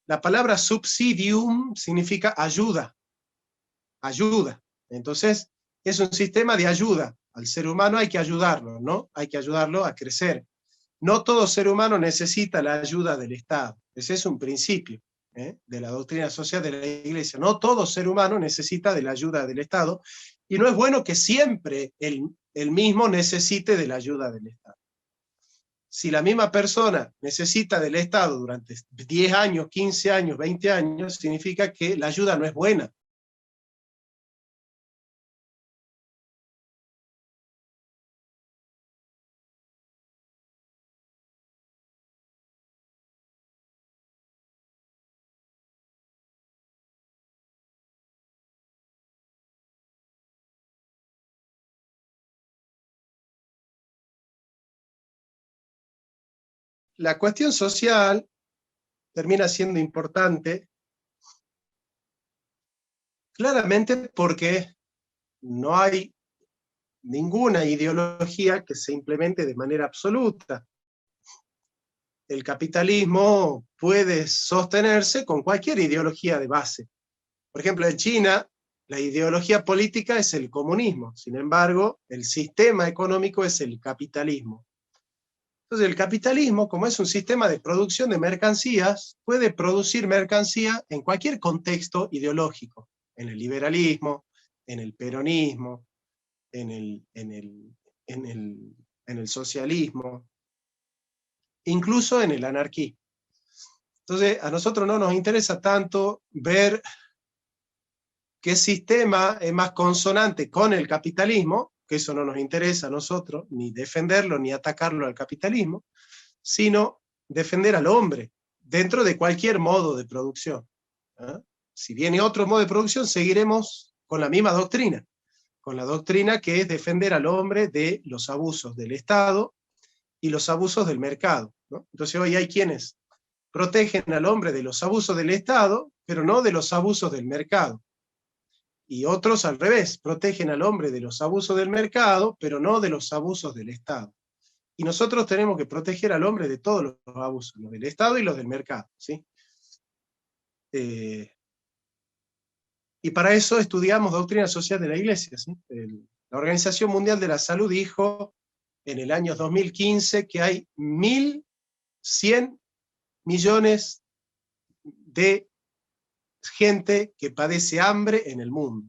La palabra subsidium significa ayuda, ayuda. Entonces, es un sistema de ayuda. Al ser humano hay que ayudarlo, ¿no? Hay que ayudarlo a crecer. No todo ser humano necesita la ayuda del Estado. Ese es un principio de la doctrina social de la Iglesia. No todo ser humano necesita de la ayuda del Estado, y no es bueno que siempre el mismo necesite de la ayuda del Estado. Si la misma persona necesita del Estado durante 10 años, 15 años, 20 años, significa que la ayuda no es buena. La cuestión social termina siendo importante claramente porque no hay ninguna ideología que se implemente de manera absoluta. El capitalismo puede sostenerse con cualquier ideología de base. Por ejemplo, en China, la ideología política es el comunismo. Sin embargo, el sistema económico es el capitalismo. Entonces, el capitalismo, como es un sistema de producción de mercancías, puede producir mercancía en cualquier contexto ideológico. En el liberalismo, en el peronismo, en el socialismo, incluso en el anarquismo. Entonces, a nosotros no nos interesa tanto ver qué sistema es más consonante con el capitalismo, que eso no nos interesa a nosotros, ni defenderlo ni atacarlo al capitalismo, sino defender al hombre dentro de cualquier modo de producción. ¿Ah? Si viene otro modo de producción, seguiremos con la misma doctrina, con la doctrina que es defender al hombre de los abusos del Estado y los abusos del mercado, ¿no? Entonces hoy hay quienes protegen al hombre de los abusos del Estado, pero no de los abusos del mercado. Y otros al revés, protegen al hombre de los abusos del mercado, pero no de los abusos del Estado. Y nosotros tenemos que proteger al hombre de todos los abusos, los del Estado y los del mercado, ¿sí? Y para eso estudiamos doctrina social de la Iglesia, ¿sí? La Organización Mundial de la Salud dijo en el año 2015 que hay 1.100 millones de gente que padece hambre en el mundo.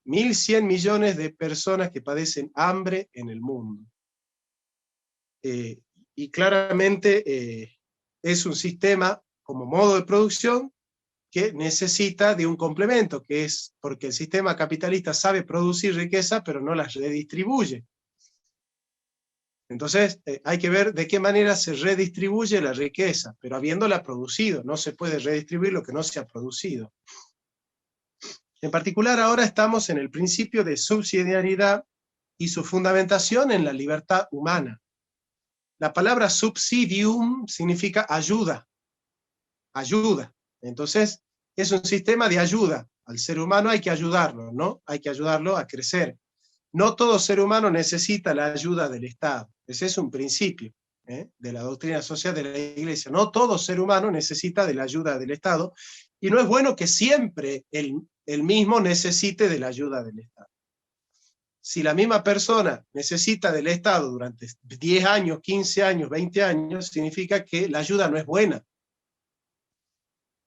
1.100 millones de personas que padecen hambre en el mundo. Y claramente es un sistema como modo de producción que necesita de un complemento, que es porque el sistema capitalista sabe producir riqueza, pero no las redistribuye. Entonces hay que ver de qué manera se redistribuye la riqueza, pero habiéndola producido. No se puede redistribuir lo que no se ha producido. En particular, ahora estamos en el principio de subsidiariedad y su fundamentación en la libertad humana. La palabra subsidium significa ayuda, ayuda. Entonces, es un sistema de ayuda. Al ser humano hay que ayudarlo, ¿no? Hay que ayudarlo a crecer. No todo ser humano necesita la ayuda del Estado. Ese es un principio de la doctrina social de la Iglesia. No todo ser humano necesita de la ayuda del Estado, y no es bueno que siempre el mismo necesite de la ayuda del Estado. Si la misma persona necesita del Estado durante 10 años, 15 años, 20 años, significa que la ayuda no es buena.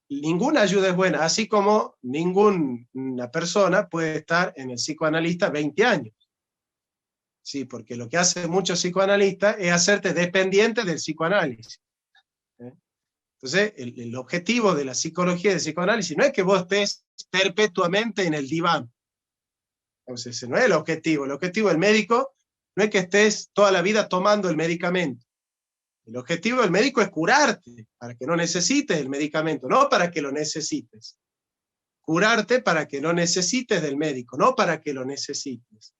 Ninguna ayuda es buena, así como ninguna persona puede estar en el psicoanalista 20 años. Sí, porque lo que hacen muchos psicoanalistas es hacerte dependiente del psicoanálisis. Entonces, el objetivo de la psicología y del psicoanálisis no es que vos estés perpetuamente en el diván. Entonces, ese no es el objetivo. El objetivo del médico no es que estés toda la vida tomando el medicamento. El objetivo del médico es curarte, para que no necesites el medicamento, no para que lo necesites. Curarte para que no necesites del médico, no para que lo necesites.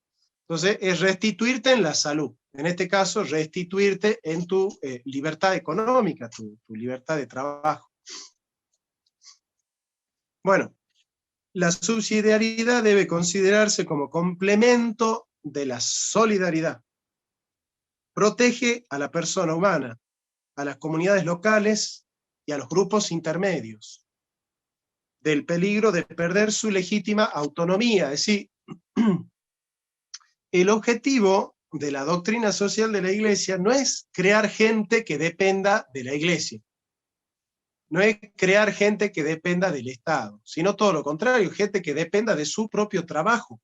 Entonces, es restituirte en la salud. En este caso, restituirte en tu libertad económica, tu libertad de trabajo. Bueno, la subsidiariedad debe considerarse como complemento de la solidaridad. Protege a la persona humana, a las comunidades locales y y a los grupos intermedios, del peligro de perder su legítima autonomía. Es decir, el objetivo de la doctrina social de la Iglesia no es crear gente que dependa de la Iglesia, no es crear gente que dependa del Estado, sino todo lo contrario, gente que dependa de su propio trabajo,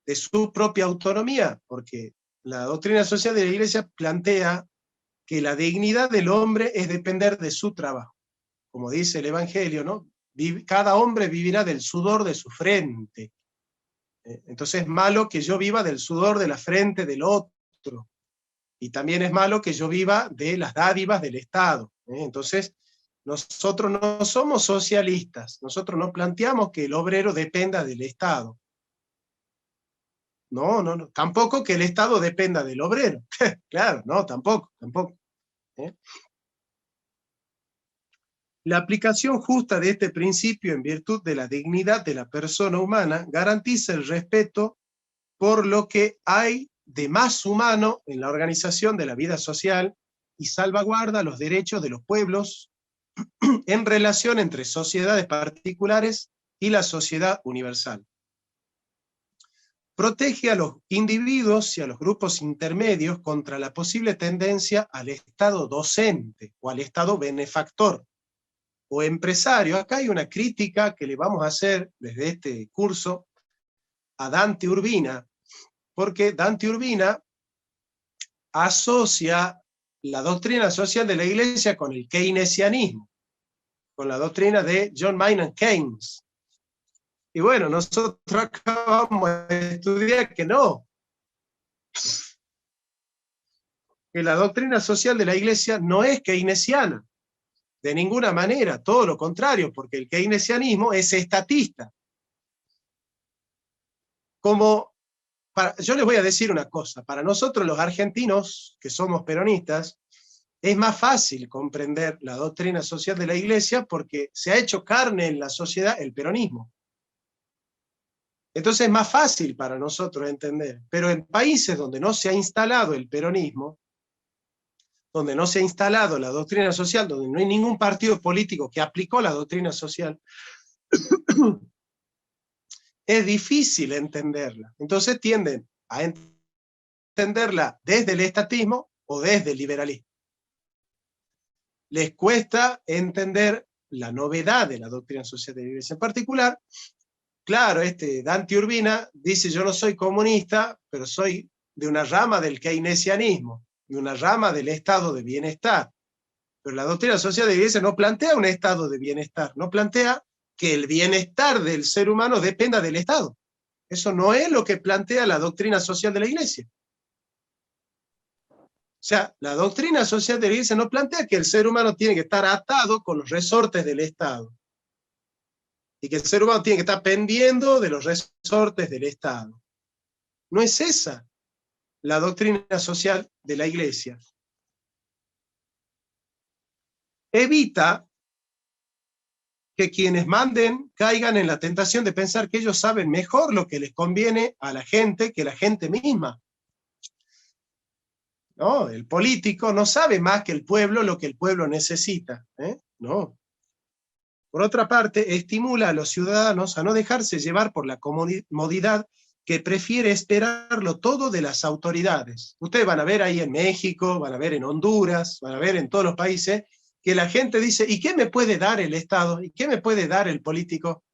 de su propia autonomía, porque la doctrina social de la Iglesia plantea que la dignidad del hombre es depender de su trabajo. Como dice el Evangelio, ¿no? Cada hombre vivirá del sudor de su frente. Entonces es malo que yo viva del sudor de la frente del otro. Y también es malo que yo viva de las dádivas del Estado. Entonces, nosotros no somos socialistas. Nosotros no planteamos que el obrero dependa del Estado. No, no, no. Tampoco que el Estado dependa del obrero. Claro, no, tampoco. La aplicación justa de este principio en virtud de la dignidad de la persona humana garantiza el respeto por lo que hay de más humano en la organización de la vida social y salvaguarda los derechos de los pueblos en relación entre sociedades particulares y la sociedad universal. Protege a los individuos y a los grupos intermedios contra la posible tendencia al Estado docente o al Estado benefactor o empresario. Acá hay una crítica que le vamos a hacer desde este curso a Dante Urbina, porque Dante Urbina asocia la doctrina social de la Iglesia con el keynesianismo, con la doctrina de John Maynard Keynes. Y bueno, nosotros acá vamos a estudiar que no, que la doctrina social de la Iglesia no es keynesiana, de ninguna manera, todo lo contrario, porque el keynesianismo es estatista. Yo les voy a decir una cosa, para nosotros los argentinos, que somos peronistas, es más fácil comprender la doctrina social de la Iglesia porque se ha hecho carne en la sociedad el peronismo. Entonces es más fácil para nosotros entender. Pero en países donde no se ha instalado el peronismo, donde no se ha instalado la doctrina social, donde no hay ningún partido político que aplicó la doctrina social, es difícil entenderla. Entonces tienden a entenderla desde el estatismo o desde el liberalismo. Les cuesta entender la novedad de la doctrina social de la Iglesia. En particular, claro, Dante Urbina dice: yo no soy comunista, pero soy de una rama del keynesianismo, de una rama del estado de bienestar. Pero la doctrina social de la Iglesia no plantea un estado de bienestar, no plantea que el bienestar del ser humano dependa del Estado. Eso no es lo que plantea la doctrina social de la Iglesia. O sea, la doctrina social de la Iglesia no plantea que el ser humano tiene que estar atado con los resortes del Estado y que el ser humano tiene que estar pendiendo de los resortes del Estado. No es esa la doctrina social de la Iglesia. Evita que quienes manden caigan en la tentación de pensar que ellos saben mejor lo que les conviene a la gente que la gente misma. No, el político no sabe más que el pueblo lo que el pueblo necesita. No. Por otra parte, estimula a los ciudadanos a no dejarse llevar por la comodidad que prefiere esperarlo todo de las autoridades. Ustedes van a ver ahí en México, van a ver en Honduras, van a ver en todos los países, que la gente dice: ¿y qué me puede dar el Estado? ¿Y qué me puede dar el político?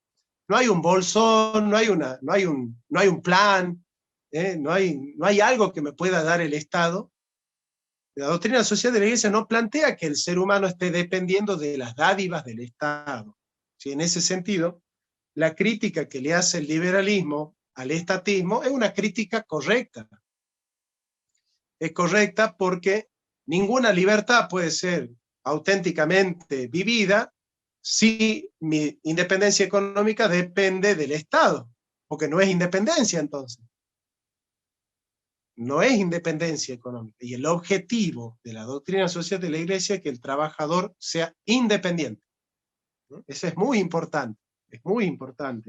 No hay un bolsón, no hay un plan, no hay algo que me pueda dar el Estado. La doctrina social de la Iglesia no plantea que el ser humano esté dependiendo de las dádivas del Estado. ¿Sí? En ese sentido, la crítica que le hace el liberalismo al estatismo es una crítica correcta. Es correcta porque ninguna libertad puede ser auténticamente vivida si mi independencia económica depende del Estado, porque no es independencia entonces. No es independencia económica. Y el objetivo de la doctrina social de la Iglesia es que el trabajador sea independiente. Eso es muy importante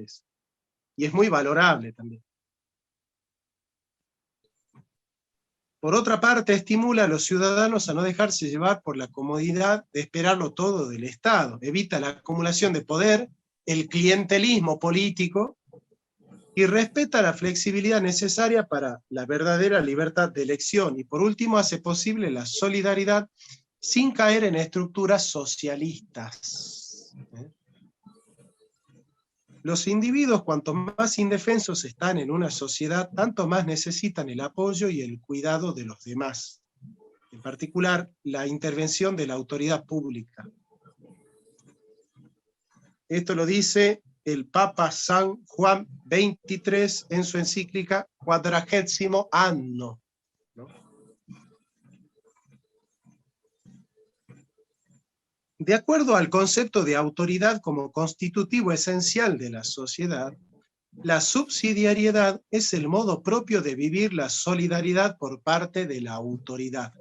eso. Y es muy valorable también. Por otra parte, estimula a los ciudadanos a no dejarse llevar por la comodidad de esperarlo todo del Estado. Evita la acumulación de poder, el clientelismo político, y respeta la flexibilidad necesaria para la verdadera libertad de elección. Y por último, hace posible la solidaridad sin caer en estructuras socialistas. Los individuos, cuanto más indefensos están en una sociedad, tanto más necesitan el apoyo y el cuidado de los demás. En particular, la intervención de la autoridad pública. Esto lo dice el Papa San Juan XXIII en su encíclica Quadragésimo Anno, ¿no? De acuerdo al concepto de autoridad como constitutivo esencial de la sociedad, la subsidiariedad es el modo propio de vivir la solidaridad por parte de la autoridad.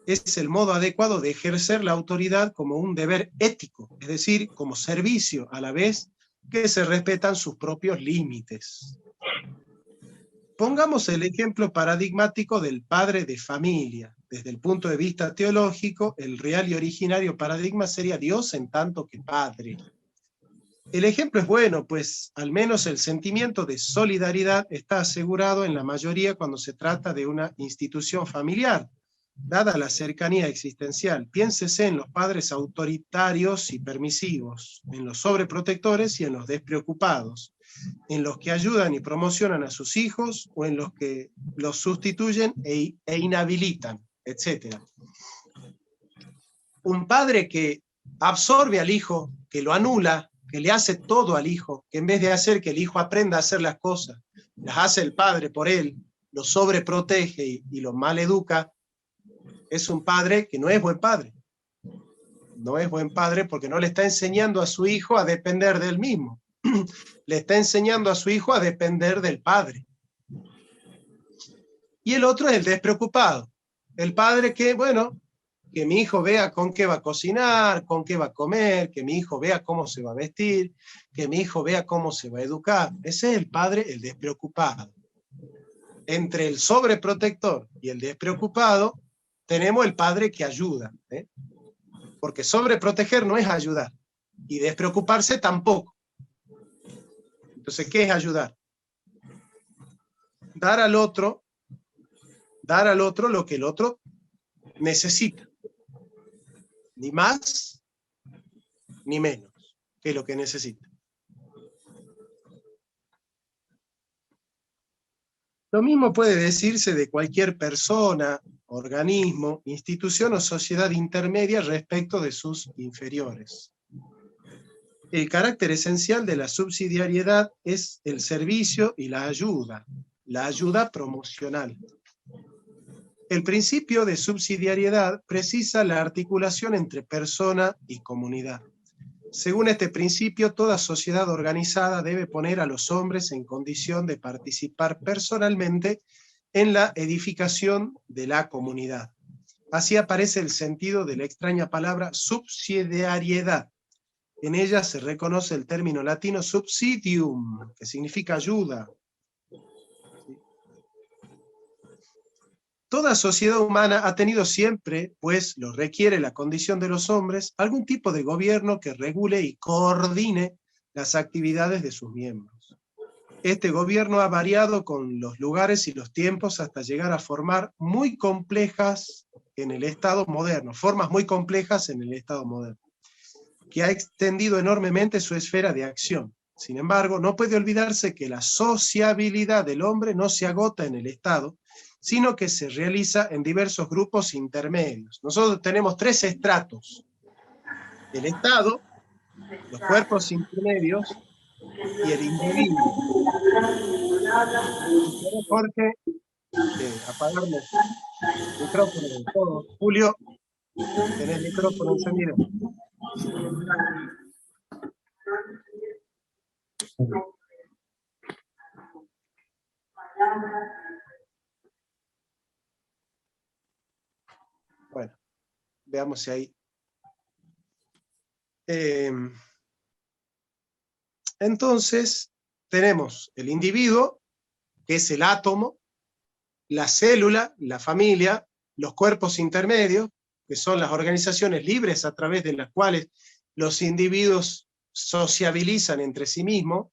Es el modo adecuado de ejercer la autoridad como un deber ético, es decir, como servicio a la vez que se respetan sus propios límites. Pongamos el ejemplo paradigmático del padre de familia. Desde el punto de vista teológico, el real y originario paradigma sería Dios en tanto que padre. El ejemplo es bueno, pues al menos el sentimiento de solidaridad está asegurado en la mayoría cuando se trata de una institución familiar, dada la cercanía existencial. Piénsese en los padres autoritarios y permisivos, en los sobreprotectores y en los despreocupados, en los que ayudan y promocionan a sus hijos o en los que los sustituyen e inhabilitan, etc. Un padre que absorbe al hijo, que lo anula, que le hace todo al hijo, que en vez de hacer que el hijo aprenda a hacer las cosas, las hace el padre por él, lo sobreprotege y lo maleduca, es un padre que no es buen padre. No es buen padre porque no le está enseñando a su hijo a depender de él mismo. Le está enseñando a su hijo a depender del padre. Y el otro es el despreocupado. El padre que, bueno, que mi hijo vea con qué va a cocinar, con qué va a comer, que mi hijo vea cómo se va a vestir, que mi hijo vea cómo se va a educar. Ese es el padre, el despreocupado. Entre el sobreprotector y el despreocupado, tenemos el padre que ayuda, ¿eh? Porque sobreproteger no es ayudar, y despreocuparse tampoco. Entonces, ¿qué es ayudar? Dar al otro lo que el otro necesita. Ni más, ni menos que lo que necesita. Lo mismo puede decirse de cualquier persona, organismo, institución o sociedad intermedia respecto de sus inferiores. El carácter esencial de la subsidiariedad es el servicio y la ayuda promocional. El principio de subsidiariedad precisa la articulación entre persona y comunidad. Según este principio, toda sociedad organizada debe poner a los hombres en condición de participar personalmente en la edificación de la comunidad. Así aparece el sentido de la extraña palabra subsidiariedad. En ella se reconoce el término latino subsidium, que significa ayuda. Toda sociedad humana ha tenido siempre, pues lo requiere la condición de los hombres, algún tipo de gobierno que regule y coordine las actividades de sus miembros. Este gobierno ha variado con los lugares y los tiempos hasta llegar a formar muy complejas en el Estado moderno, formas muy complejas en el Estado moderno, que ha extendido enormemente su esfera de acción. Sin embargo, no puede olvidarse que la sociabilidad del hombre no se agota en el Estado, sino que se realiza en diversos grupos intermedios. Nosotros tenemos 3 estratos: el Estado, los cuerpos intermedios y el individuo. Jorge, apagarle el micrófono de todo. Julio, tenés el micrófono encendido. Bueno, veamos si hay. Entonces, tenemos el individuo, que es el átomo, la célula, la familia, los cuerpos intermedios, que son las organizaciones libres a través de las cuales los individuos sociabilizan entre sí mismos,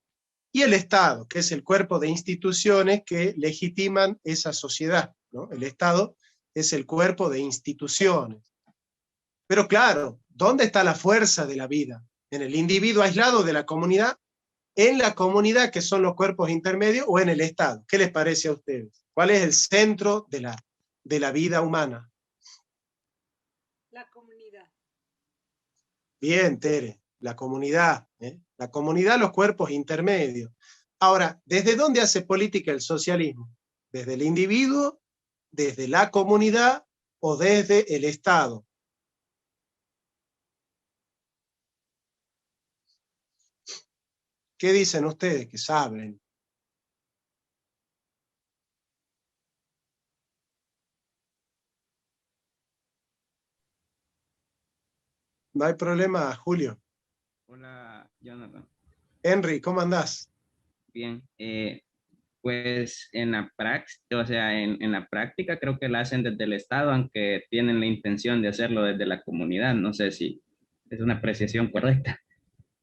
y el Estado, que es el cuerpo de instituciones que legitiman esa sociedad, ¿no? El Estado es el cuerpo de instituciones. Pero claro, ¿dónde está la fuerza de la vida? ¿En el individuo aislado de la comunidad? ¿En la comunidad, que son los cuerpos intermedios, o en el Estado? ¿Qué les parece a ustedes? ¿Cuál es el centro de la vida humana? La comunidad. Bien, Tere, la comunidad. La comunidad, los cuerpos intermedios. Ahora, ¿desde dónde hace política el socialismo? ¿Desde el individuo, desde la comunidad o desde el Estado? ¿Qué dicen ustedes que saben? No hay problema, Julio. Hola, Jonathan. Henry, ¿cómo andás? Bien, pues en la práctica, o sea, en la práctica creo que la hacen desde el Estado, aunque tienen la intención de hacerlo desde la comunidad. No sé si es una apreciación correcta.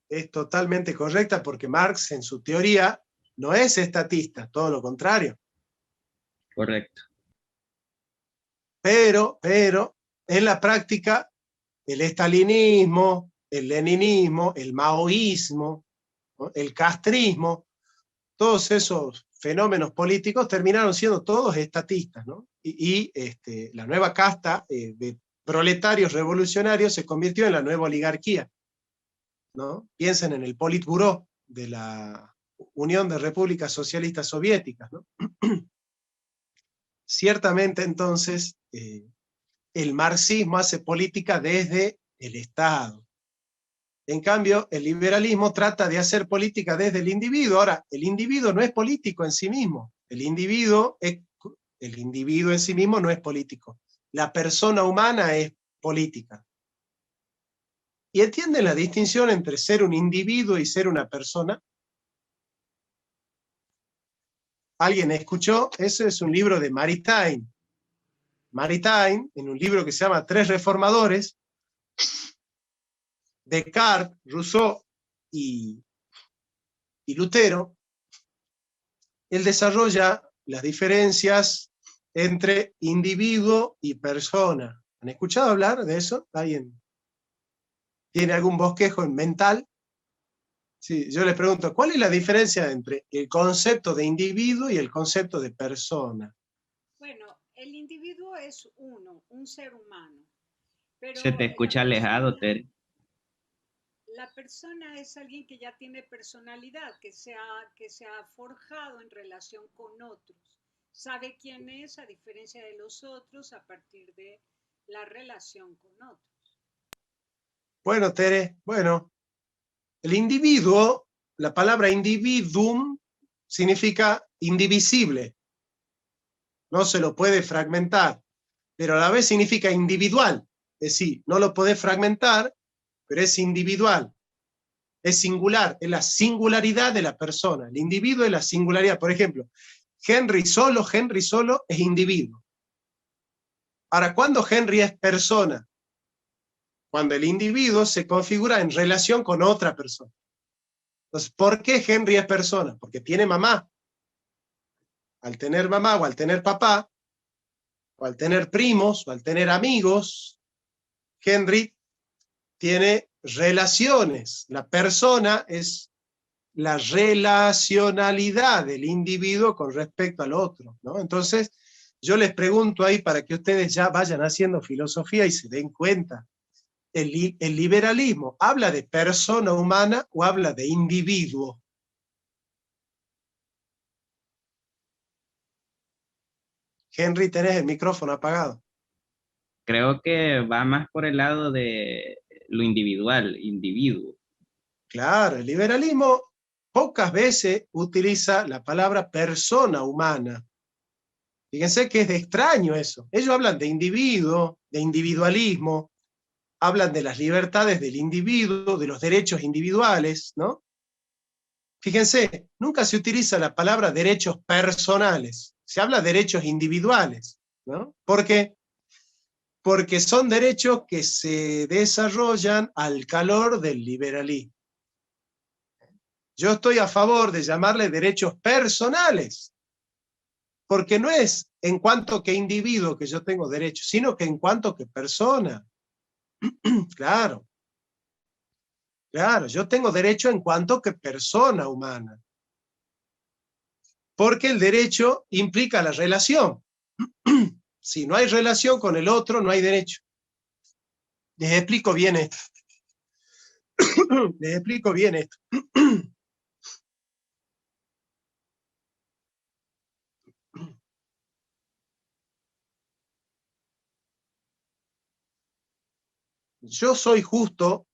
Es totalmente correcta, porque Marx en su teoría no es estatista, todo lo contrario. Correcto. Pero en la práctica, el estalinismo, el leninismo, el maoísmo, ¿no?, el castrismo, todos esos fenómenos políticos terminaron siendo todos estatistas, ¿no? La nueva casta de proletarios revolucionarios se convirtió en la nueva oligarquía, ¿no? Piensen en el Politburó de la Unión de Repúblicas Socialistas Soviéticas, ¿no? Ciertamente, entonces, el marxismo hace política desde el Estado. En cambio, el liberalismo trata de hacer política desde el individuo. Ahora, el individuo no es político en sí mismo. El individuo en sí mismo no es político. La persona humana es política. ¿Y entienden la distinción entre ser un individuo y ser una persona? ¿Alguien escuchó? Ese es un libro de Maritain. Maritain, en un libro que se llama Tres Reformadores, Descartes, Rousseau y Lutero, él desarrolla las diferencias entre individuo y persona. ¿Han escuchado hablar de eso? ¿Alguien tiene algún bosquejo mental? Sí, yo les pregunto, ¿cuál es la diferencia entre el concepto de individuo y el concepto de persona? Bueno, el individuo es uno, un ser humano. Pero Se te escucha alejado, Tere. la persona es alguien que ya tiene personalidad, que se ha forjado en relación con otros. Sabe quién es a diferencia de los otros a partir de la relación con otros. Bueno, Tere, bueno, el individuo, la palabra individuum significa indivisible. No se lo puede fragmentar, pero a la vez significa individual. Es decir, no lo podés fragmentar, pero es individual. Es singular, es la singularidad de la persona. El individuo es la singularidad. Por ejemplo, Henry solo es individuo. Ahora, ¿cuándo Henry es persona? Cuando el individuo se configura en relación con otra persona. Entonces, ¿por qué Henry es persona? Porque tiene mamá. Al tener mamá o al tener papá, o al tener primos, o al tener amigos, Henry tiene relaciones. La persona es la relacionalidad del individuo con respecto al otro, ¿no? Entonces, yo les pregunto ahí para que ustedes ya vayan haciendo filosofía y se den cuenta. ¿El liberalismo habla de persona humana o habla de individuo? Henry, tenés el micrófono apagado. Creo que va más por el lado de lo individual, individuo. Claro, el liberalismo pocas veces utiliza la palabra persona humana. Fíjense que es extraño eso. Ellos hablan de individuo, de individualismo, hablan de las libertades del individuo, de los derechos individuales, ¿no? Fíjense, nunca se utiliza la palabra derechos personales, se habla de derechos individuales, ¿no? ¿Por qué? Porque son derechos que se desarrollan al calor del liberalismo. Yo estoy a favor de llamarle derechos personales, porque no es en cuanto que individuo que yo tengo derechos, sino que en cuanto que persona. Claro, claro, yo tengo derecho en cuanto que persona humana. Porque el derecho implica la relación. Si no hay relación con el otro, no hay derecho. Les explico bien esto. Les explico bien esto. Yo soy justo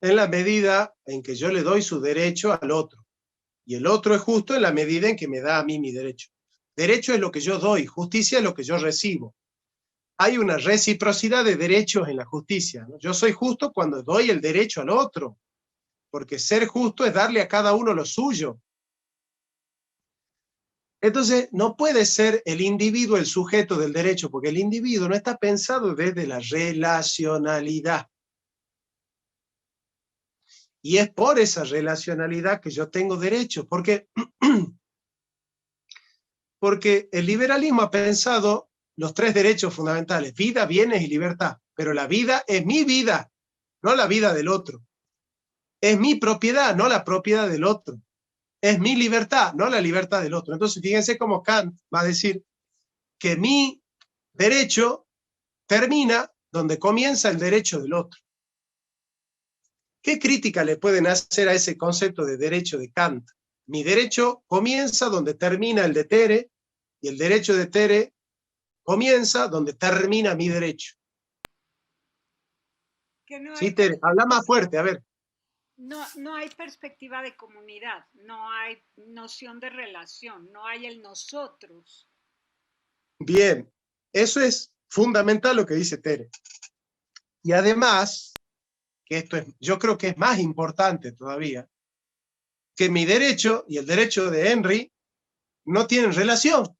en la medida en que yo le doy su derecho al otro. Y el otro es justo en la medida en que me da a mí mi derecho. Derecho es lo que yo doy, justicia es lo que yo recibo. Hay una reciprocidad de derechos en la justicia, ¿no? Yo soy justo cuando doy el derecho al otro, porque ser justo es darle a cada uno lo suyo. Entonces, no puede ser el individuo el sujeto del derecho, porque el individuo no está pensado desde la relacionalidad. Y es por esa relacionalidad que yo tengo derechos, porque el liberalismo ha pensado los tres derechos fundamentales: vida, bienes y libertad. Pero la vida es mi vida, no la vida del otro. Es mi propiedad, no la propiedad del otro. Es mi libertad, no la libertad del otro. Entonces, fíjense cómo Kant va a decir que mi derecho termina donde comienza el derecho del otro. ¿Qué crítica le pueden hacer a ese concepto de derecho de Kant? Mi derecho comienza donde termina el de Tere, y el derecho de Tere comienza donde termina mi derecho. Que no Sí, hay, Tere, habla más fuerte, a ver. no hay perspectiva de comunidad, no hay noción de relación, no hay el nosotros. Bien, eso es fundamental lo que dice Tere. Y además, que esto es, yo creo que es más importante todavía, que mi derecho y el derecho de Henry no tienen relación.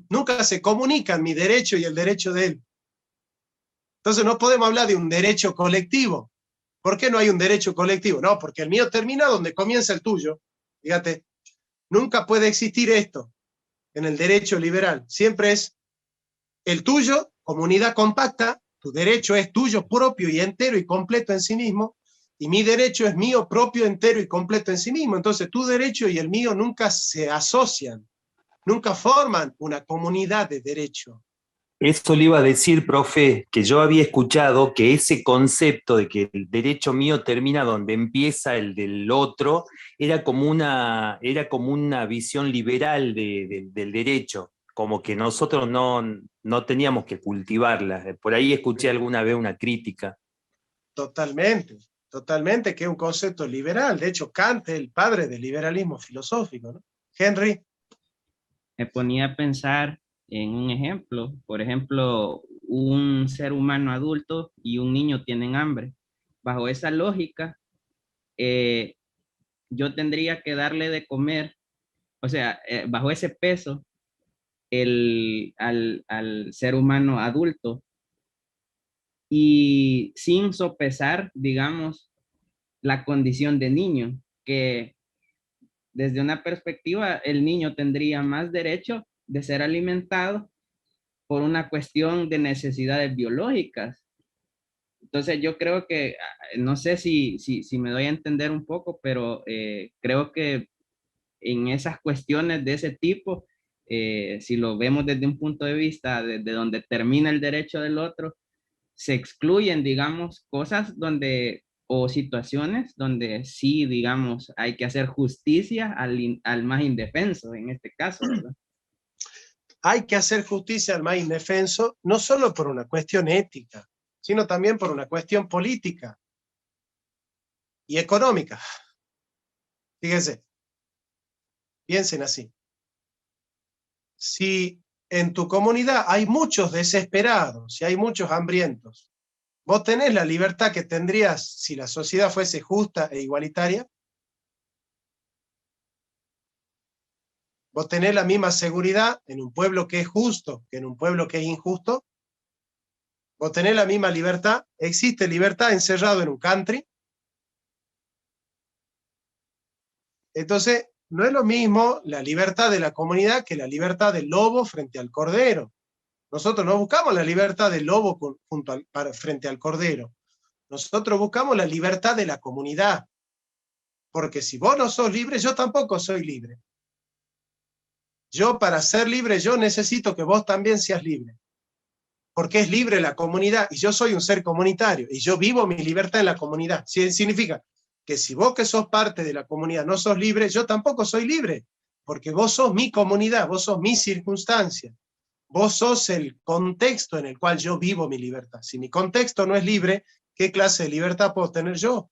Nunca se comunican mi derecho y el derecho de él. Entonces no podemos hablar de un derecho colectivo. ¿Por qué no hay un derecho colectivo? No, porque el mío termina donde comienza el tuyo. Fíjate, nunca puede existir esto en el derecho liberal. Siempre es el tuyo, comunidad compacta, tu derecho es tuyo propio y entero y completo en sí mismo, y mi derecho es mío propio, entero y completo en sí mismo. Entonces tu derecho y el mío nunca se asocian, nunca forman una comunidad de derecho. Eso le iba a decir, profe, que yo había escuchado que ese concepto de que el derecho mío termina donde empieza el del otro era como una visión liberal del derecho, como que nosotros no teníamos que cultivarla. Por ahí escuché alguna vez una crítica. Totalmente, totalmente, que es un concepto liberal. De hecho, Kant es el padre del liberalismo filosófico, ¿no? Henry. Me ponía a pensar en un ejemplo. Por ejemplo, un ser humano adulto y un niño tienen hambre. Bajo esa lógica, yo tendría que darle de comer, o sea, bajo ese peso, al ser humano adulto y sin sopesar, digamos, la condición de niño, que desde una perspectiva el niño tendría más derecho de ser alimentado por una cuestión de necesidades biológicas. Entonces yo creo que, no sé si me doy a entender un poco, pero creo que en esas cuestiones de ese tipo, si lo vemos desde un punto de vista desde donde termina el derecho del otro, se excluyen, digamos, cosas donde o situaciones donde sí, digamos, hay que hacer justicia al más indefenso, en este caso, ¿verdad? Hay que hacer justicia al más indefenso, no solo por una cuestión ética, sino también por una cuestión política y económica. Fíjense, piensen así. Si en tu comunidad hay muchos desesperados, si hay muchos hambrientos, ¿vos tenés la libertad que tendrías si la sociedad fuese justa e igualitaria? ¿Vos tenés la misma seguridad en un pueblo que es justo que en un pueblo que es injusto? ¿Vos tenés la misma libertad? ¿Existe libertad encerrado en un country? Entonces, no es lo mismo la libertad de la comunidad que la libertad del lobo frente al cordero. Nosotros no buscamos la libertad del lobo frente al cordero. Nosotros buscamos la libertad de la comunidad. Porque si vos no sos libre, yo tampoco soy libre. Yo, para ser libre, yo necesito que vos también seas libre. Porque es libre la comunidad y yo soy un ser comunitario y yo vivo mi libertad en la comunidad. Significa que si vos que sos parte de la comunidad no sos libre, yo tampoco soy libre. Porque vos sos mi comunidad, vos sos mi circunstancia. Vos sos el contexto en el cual yo vivo mi libertad. Si mi contexto no es libre, ¿qué clase de libertad puedo tener yo?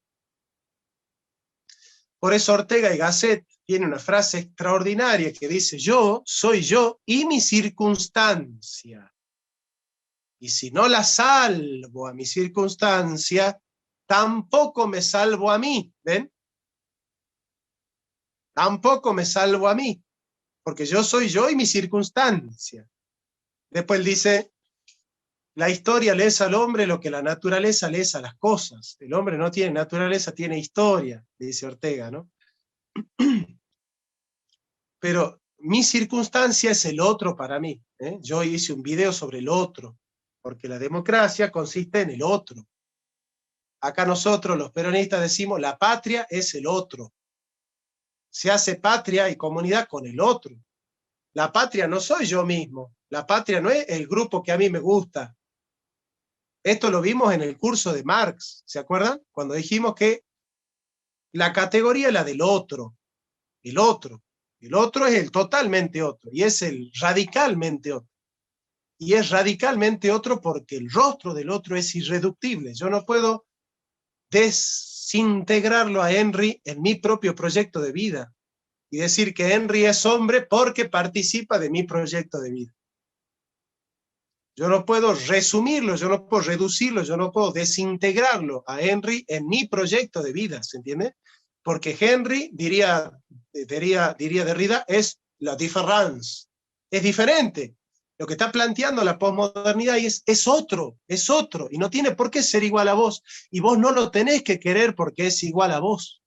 Por eso Ortega y Gasset tiene una frase extraordinaria que dice: yo soy yo y mi circunstancia. Y si no la salvo a mi circunstancia, tampoco me salvo a mí. ¿Ven? Tampoco me salvo a mí, porque yo soy yo y mi circunstancia. Después él dice: la historia le es al hombre lo que la naturaleza le es a las cosas. El hombre no tiene naturaleza, tiene historia, dice Ortega, ¿no? Pero mi circunstancia es el otro para mí. Yo hice un video sobre el otro, porque la democracia consiste en el otro. Acá nosotros, los peronistas, decimos: la patria es el otro. Se hace patria y comunidad con el otro. La patria no soy yo mismo. La patria no es el grupo que a mí me gusta. Esto lo vimos en el curso de Marx, ¿se acuerdan? Cuando dijimos que la categoría es la del otro. El otro. El otro es el totalmente otro, y es el radicalmente otro. Y es radicalmente otro porque el rostro del otro es irreductible. Yo no puedo desintegrarlo a Henry en mi propio proyecto de vida y decir que Henry es hombre porque participa de mi proyecto de vida. Yo no puedo resumirlo, yo no puedo reducirlo, yo no puedo desintegrarlo a Henry en mi proyecto de vida, ¿se entiende? Porque Henry, diría Derrida, es la différence, es diferente. Lo que está planteando la posmodernidad es otro, y no tiene por qué ser igual a vos, y vos no lo tenés que querer porque es igual a vos.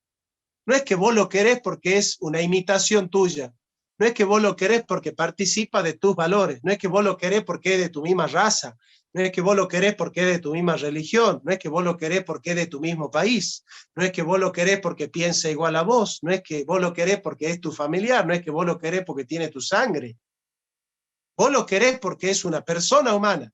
No es que vos lo querés porque es una imitación tuya, no es que vos lo querés porque participa de tus valores, no es que vos lo querés porque es de tu misma raza, no es que vos lo querés porque es de tu misma religión, no es que vos lo querés porque es de tu mismo país, no es que vos lo querés porque piensa igual a vos, no es que vos lo querés porque es tu familiar, no es que vos lo querés porque tiene tu sangre. Vos lo querés porque es una persona humana,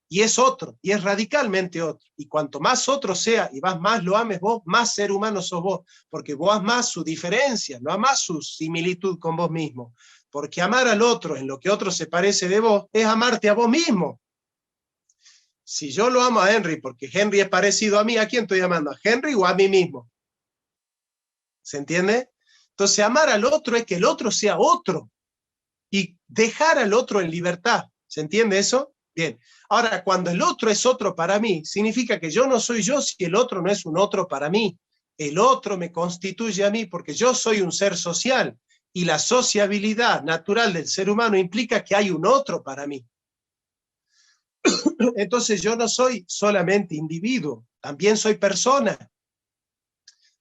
y es otro, y es radicalmente otro. Y cuanto más otro sea, y más lo ames vos, más ser humano sos vos, porque vos amás su diferencia, no amás su similitud con vos mismo. Porque amar al otro en lo que otro se parece de vos, es amarte a vos mismo. Si yo lo amo a Henry porque Henry es parecido a mí, ¿a quién estoy amando? ¿A Henry o a mí mismo? ¿Se entiende? Entonces, amar al otro es que el otro sea otro, y dejar al otro en libertad. ¿Se entiende eso? Bien. Ahora, cuando el otro es otro para mí, significa que yo no soy yo si el otro no es un otro para mí. El otro me constituye a mí porque yo soy un ser social, y la sociabilidad natural del ser humano implica que hay un otro para mí. Entonces yo no soy solamente individuo, también soy persona.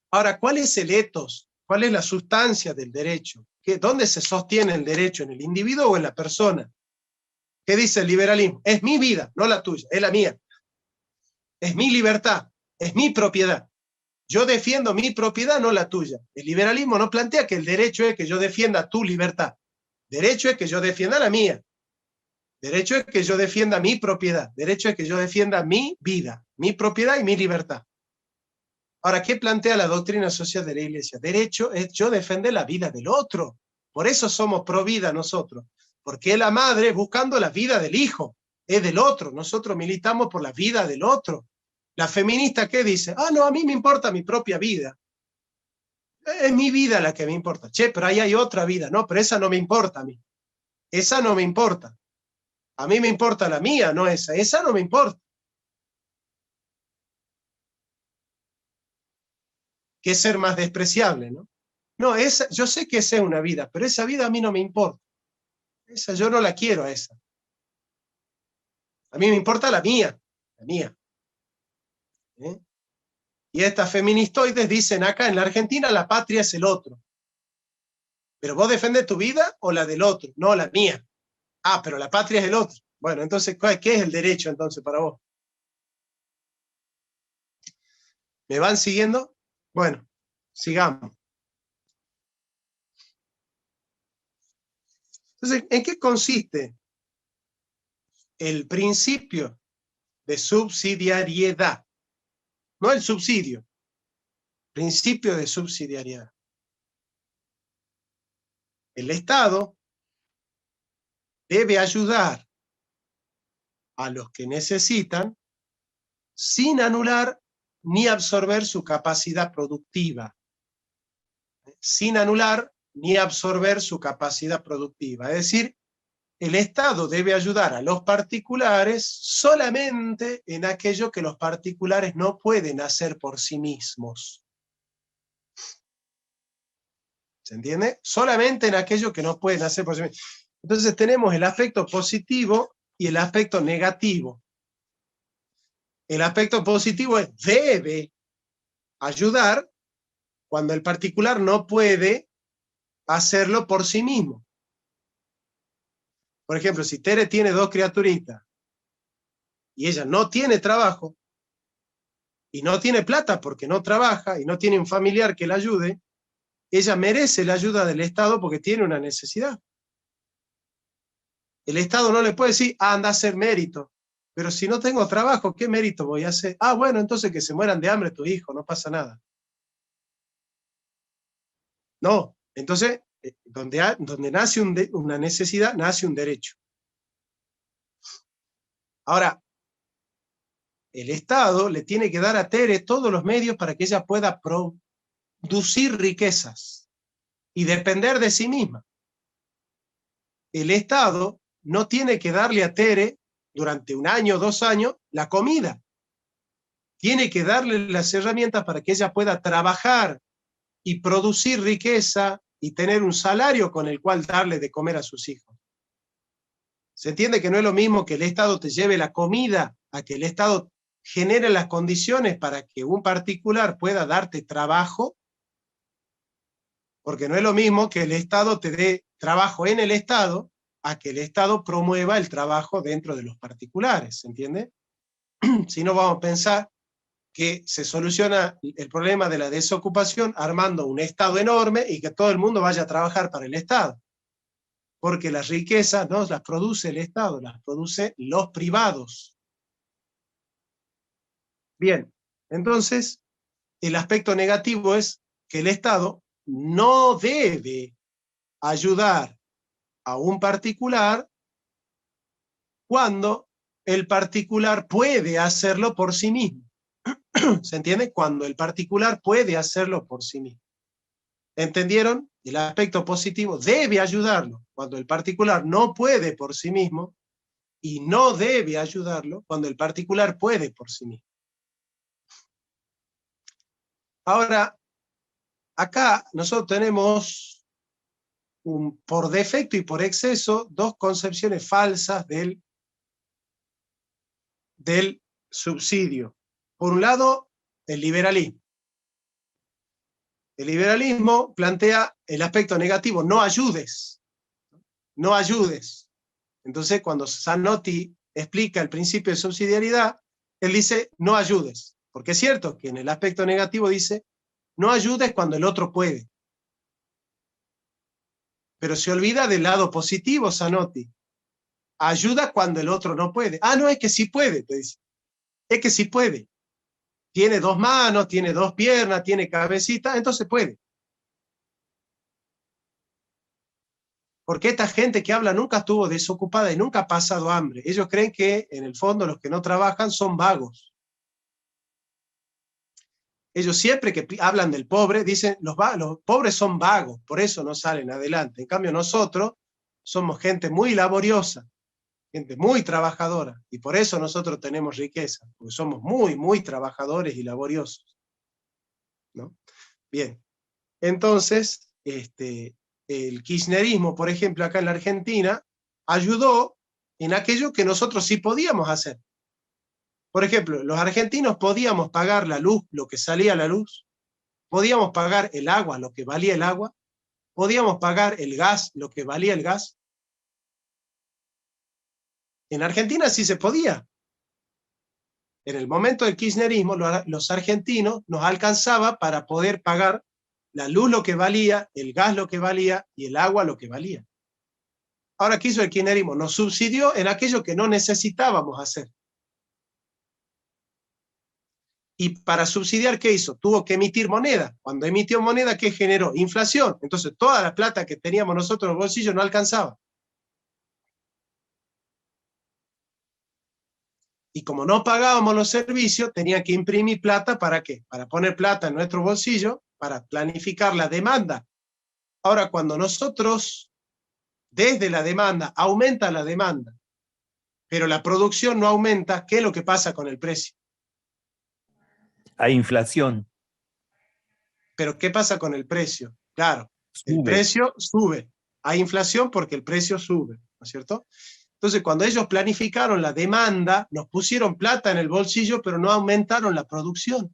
Ahora, ¿cuál es el ethos? ¿Cuál es la sustancia del derecho? ¿Dónde se sostiene el derecho? ¿En el individuo o en la persona? ¿Qué dice el liberalismo? Es mi vida, no la tuya, es la mía. Es mi libertad, es mi propiedad. Yo defiendo mi propiedad, no la tuya. El liberalismo no plantea que el derecho es que yo defienda tu libertad. Derecho es que yo defienda la mía. Derecho es que yo defienda mi propiedad. Derecho es que yo defienda mi vida, mi propiedad y mi libertad. Ahora, ¿qué plantea la doctrina social de la Iglesia? Derecho es yo defender la vida del otro. Por eso somos pro vida nosotros. Porque es la madre buscando la vida del hijo. Es del otro. Nosotros militamos por la vida del otro. La feminista, ¿qué dice? Ah, no, a mí me importa mi propia vida. Es mi vida la que me importa. Che, pero ahí hay otra vida. No, pero esa no me importa a mí. Esa no me importa. A mí me importa la mía, no esa. Esa no me importa. ¿Qué ser más despreciable, no? No, yo sé que esa es una vida, pero esa vida a mí no me importa. Esa yo no la quiero a esa. A mí me importa la mía, la mía. ¿Eh? Y estas feministoides dicen acá en la Argentina la patria es el otro. Pero vos defendés tu vida o la del otro, no la mía. Ah, pero la patria es el otro. Bueno, entonces, ¿qué es el derecho entonces para vos? ¿Me van siguiendo? Bueno, sigamos. Entonces, ¿en qué consiste el principio de subsidiariedad? No el subsidio, principio de subsidiariedad. El Estado debe ayudar a los que necesitan sin anular ni absorber su capacidad productiva. Sin anular ni absorber su capacidad productiva. Es decir, el Estado debe ayudar a los particulares solamente en aquello que los particulares no pueden hacer por sí mismos. ¿Se entiende? Solamente en aquello que no pueden hacer por sí mismos. Entonces tenemos el aspecto positivo y el aspecto negativo. El aspecto positivo es debe ayudar cuando el particular no puede hacerlo por sí mismo. Por ejemplo, si Tere tiene 2 criaturitas y ella no tiene trabajo y no tiene plata porque no trabaja y no tiene un familiar que la ayude, ella merece la ayuda del Estado porque tiene una necesidad. El Estado no le puede decir, anda a hacer mérito, pero si no tengo trabajo, ¿qué mérito voy a hacer? Ah, bueno, entonces que se mueran de hambre tu hijo, no pasa nada. No, entonces, donde nace una necesidad, nace un derecho. Ahora, el Estado le tiene que dar a Tere todos los medios para que ella pueda producir riquezas y depender de sí misma. El Estado no tiene que darle a Tere durante 1 año, 2 años, la comida. Tiene que darle las herramientas para que ella pueda trabajar y producir riqueza y tener un salario con el cual darle de comer a sus hijos. ¿Se entiende que no es lo mismo que el Estado te lleve la comida a que el Estado genere las condiciones para que un particular pueda darte trabajo? Porque no es lo mismo que el Estado te dé trabajo en el Estado a que el Estado promueva el trabajo dentro de los particulares, ¿se entiende? Si no, vamos a pensar que se soluciona el problema de la desocupación armando un Estado enorme y que todo el mundo vaya a trabajar para el Estado. Porque las riquezas no las produce el Estado, las produce los privados. Bien, entonces el aspecto negativo es que el Estado no debe ayudar a un particular cuando el particular puede hacerlo por sí mismo. ¿Se entiende? Cuando el particular puede hacerlo por sí mismo. ¿Entendieron? El aspecto positivo debe ayudarlo cuando el particular no puede por sí mismo y no debe ayudarlo cuando el particular puede por sí mismo. Ahora, acá nosotros tenemos por defecto y por exceso 2 concepciones falsas del subsidio. Por un lado, el liberalismo. El liberalismo plantea el aspecto negativo, no ayudes, no ayudes. Entonces, cuando Zanotti explica el principio de subsidiariedad, él dice, no ayudes. Porque es cierto que en el aspecto negativo dice, no ayudes cuando el otro puede. Pero se olvida del lado positivo, Zanotti. Ayuda cuando el otro no puede. Ah, no, es que sí puede, te dice. Es que sí puede. Tiene 2 manos, tiene 2 piernas, tiene cabecita, entonces puede. Porque esta gente que habla nunca estuvo desocupada y nunca ha pasado hambre. Ellos creen que, en el fondo, los que no trabajan son vagos. Ellos siempre que hablan del pobre, dicen, los pobres son vagos, por eso no salen adelante. En cambio, nosotros somos gente muy laboriosa, gente muy trabajadora, y por eso nosotros tenemos riqueza, porque somos muy, muy trabajadores y laboriosos, ¿no? Bien. Entonces, el kirchnerismo, por ejemplo, acá en la Argentina, ayudó en aquello que nosotros sí podíamos hacer. Por ejemplo, los argentinos podíamos pagar la luz, lo que salía a la luz, podíamos pagar el agua, lo que valía el agua, podíamos pagar el gas, lo que valía el gas. En Argentina sí se podía. En el momento del kirchnerismo, los argentinos nos alcanzaba para poder pagar la luz lo que valía, el gas lo que valía y el agua lo que valía. Ahora, ¿qué hizo el kirchnerismo? Nos subsidió en aquello que no necesitábamos hacer. Y para subsidiar, ¿qué hizo? Tuvo que emitir moneda. Cuando emitió moneda, ¿qué generó? Inflación. Entonces, toda la plata que teníamos nosotros en el bolsillo no alcanzaba. Y como no pagábamos los servicios, tenía que imprimir plata, ¿para qué? Para poner plata en nuestro bolsillo, para planificar la demanda. Ahora, cuando nosotros, desde la demanda, aumenta la demanda, pero la producción no aumenta, ¿qué es lo que pasa con el precio? Hay inflación. Pero ¿qué pasa con el precio? Claro, Sube. el precio sube. Hay inflación porque el precio sube, ¿no es cierto? Entonces, cuando ellos planificaron la demanda, nos pusieron plata en el bolsillo, pero no aumentaron la producción.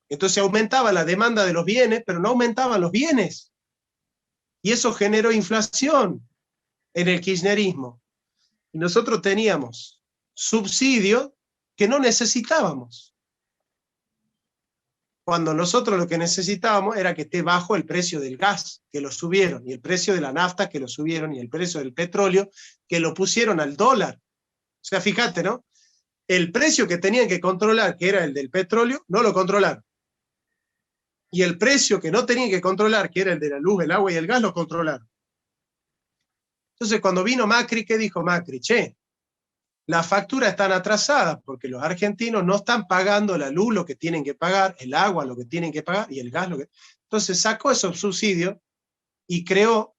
Entonces aumentaba la demanda de los bienes, pero no aumentaban los bienes. Y eso generó inflación en el kirchnerismo. Y nosotros teníamos subsidios que no necesitábamos. Cuando nosotros lo que necesitábamos era que esté bajo el precio del gas, que lo subieron, y el precio de la nafta, que lo subieron, y el precio del petróleo, que lo pusieron al dólar. O sea, fíjate, ¿no? El precio que tenían que controlar, que era el del petróleo, no lo controlaron. Y el precio que no tenían que controlar, que era el de la luz, el agua y el gas, lo controlaron. Entonces, cuando vino Macri, ¿qué dijo Macri? Che, las facturas están atrasadas porque los argentinos no están pagando la luz lo que tienen que pagar, el agua lo que tienen que pagar y el gas lo que... Entonces sacó esos subsidios y creó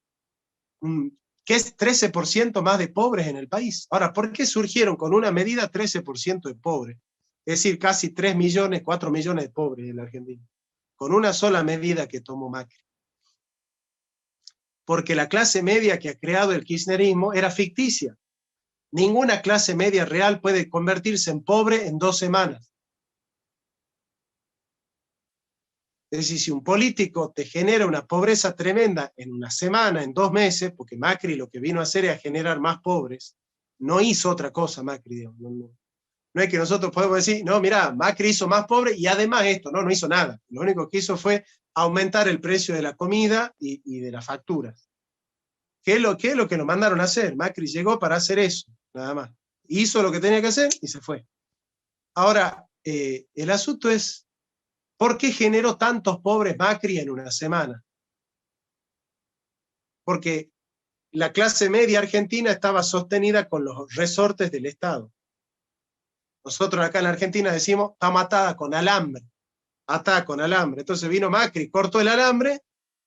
que es 13% más de pobres en el país. Ahora, ¿por qué surgieron con una medida 13% de pobres? Es decir, casi 3 millones, 4 millones de pobres en la Argentina. Con una sola medida que tomó Macri. Porque la clase media que ha creado el kirchnerismo era ficticia. Ninguna clase media real puede convertirse en pobre en 2 semanas. Es decir, si un político te genera una pobreza tremenda en una semana, en 2 meses, porque Macri lo que vino a hacer es a generar más pobres, no hizo otra cosa Macri. Digamos, no es que nosotros podemos decir, no, mira, Macri hizo más pobre y además esto, no hizo nada. Lo único que hizo fue aumentar el precio de la comida y de las facturas. ¿Qué es lo que nos mandaron a hacer? Macri llegó para hacer eso, nada más. Hizo lo que tenía que hacer y se fue. Ahora, el asunto es, ¿por qué generó tantos pobres Macri en una semana? Porque la clase media argentina estaba sostenida con los resortes del Estado. Nosotros acá en la Argentina decimos, está matada con alambre. Atada con alambre. Entonces vino Macri, cortó el alambre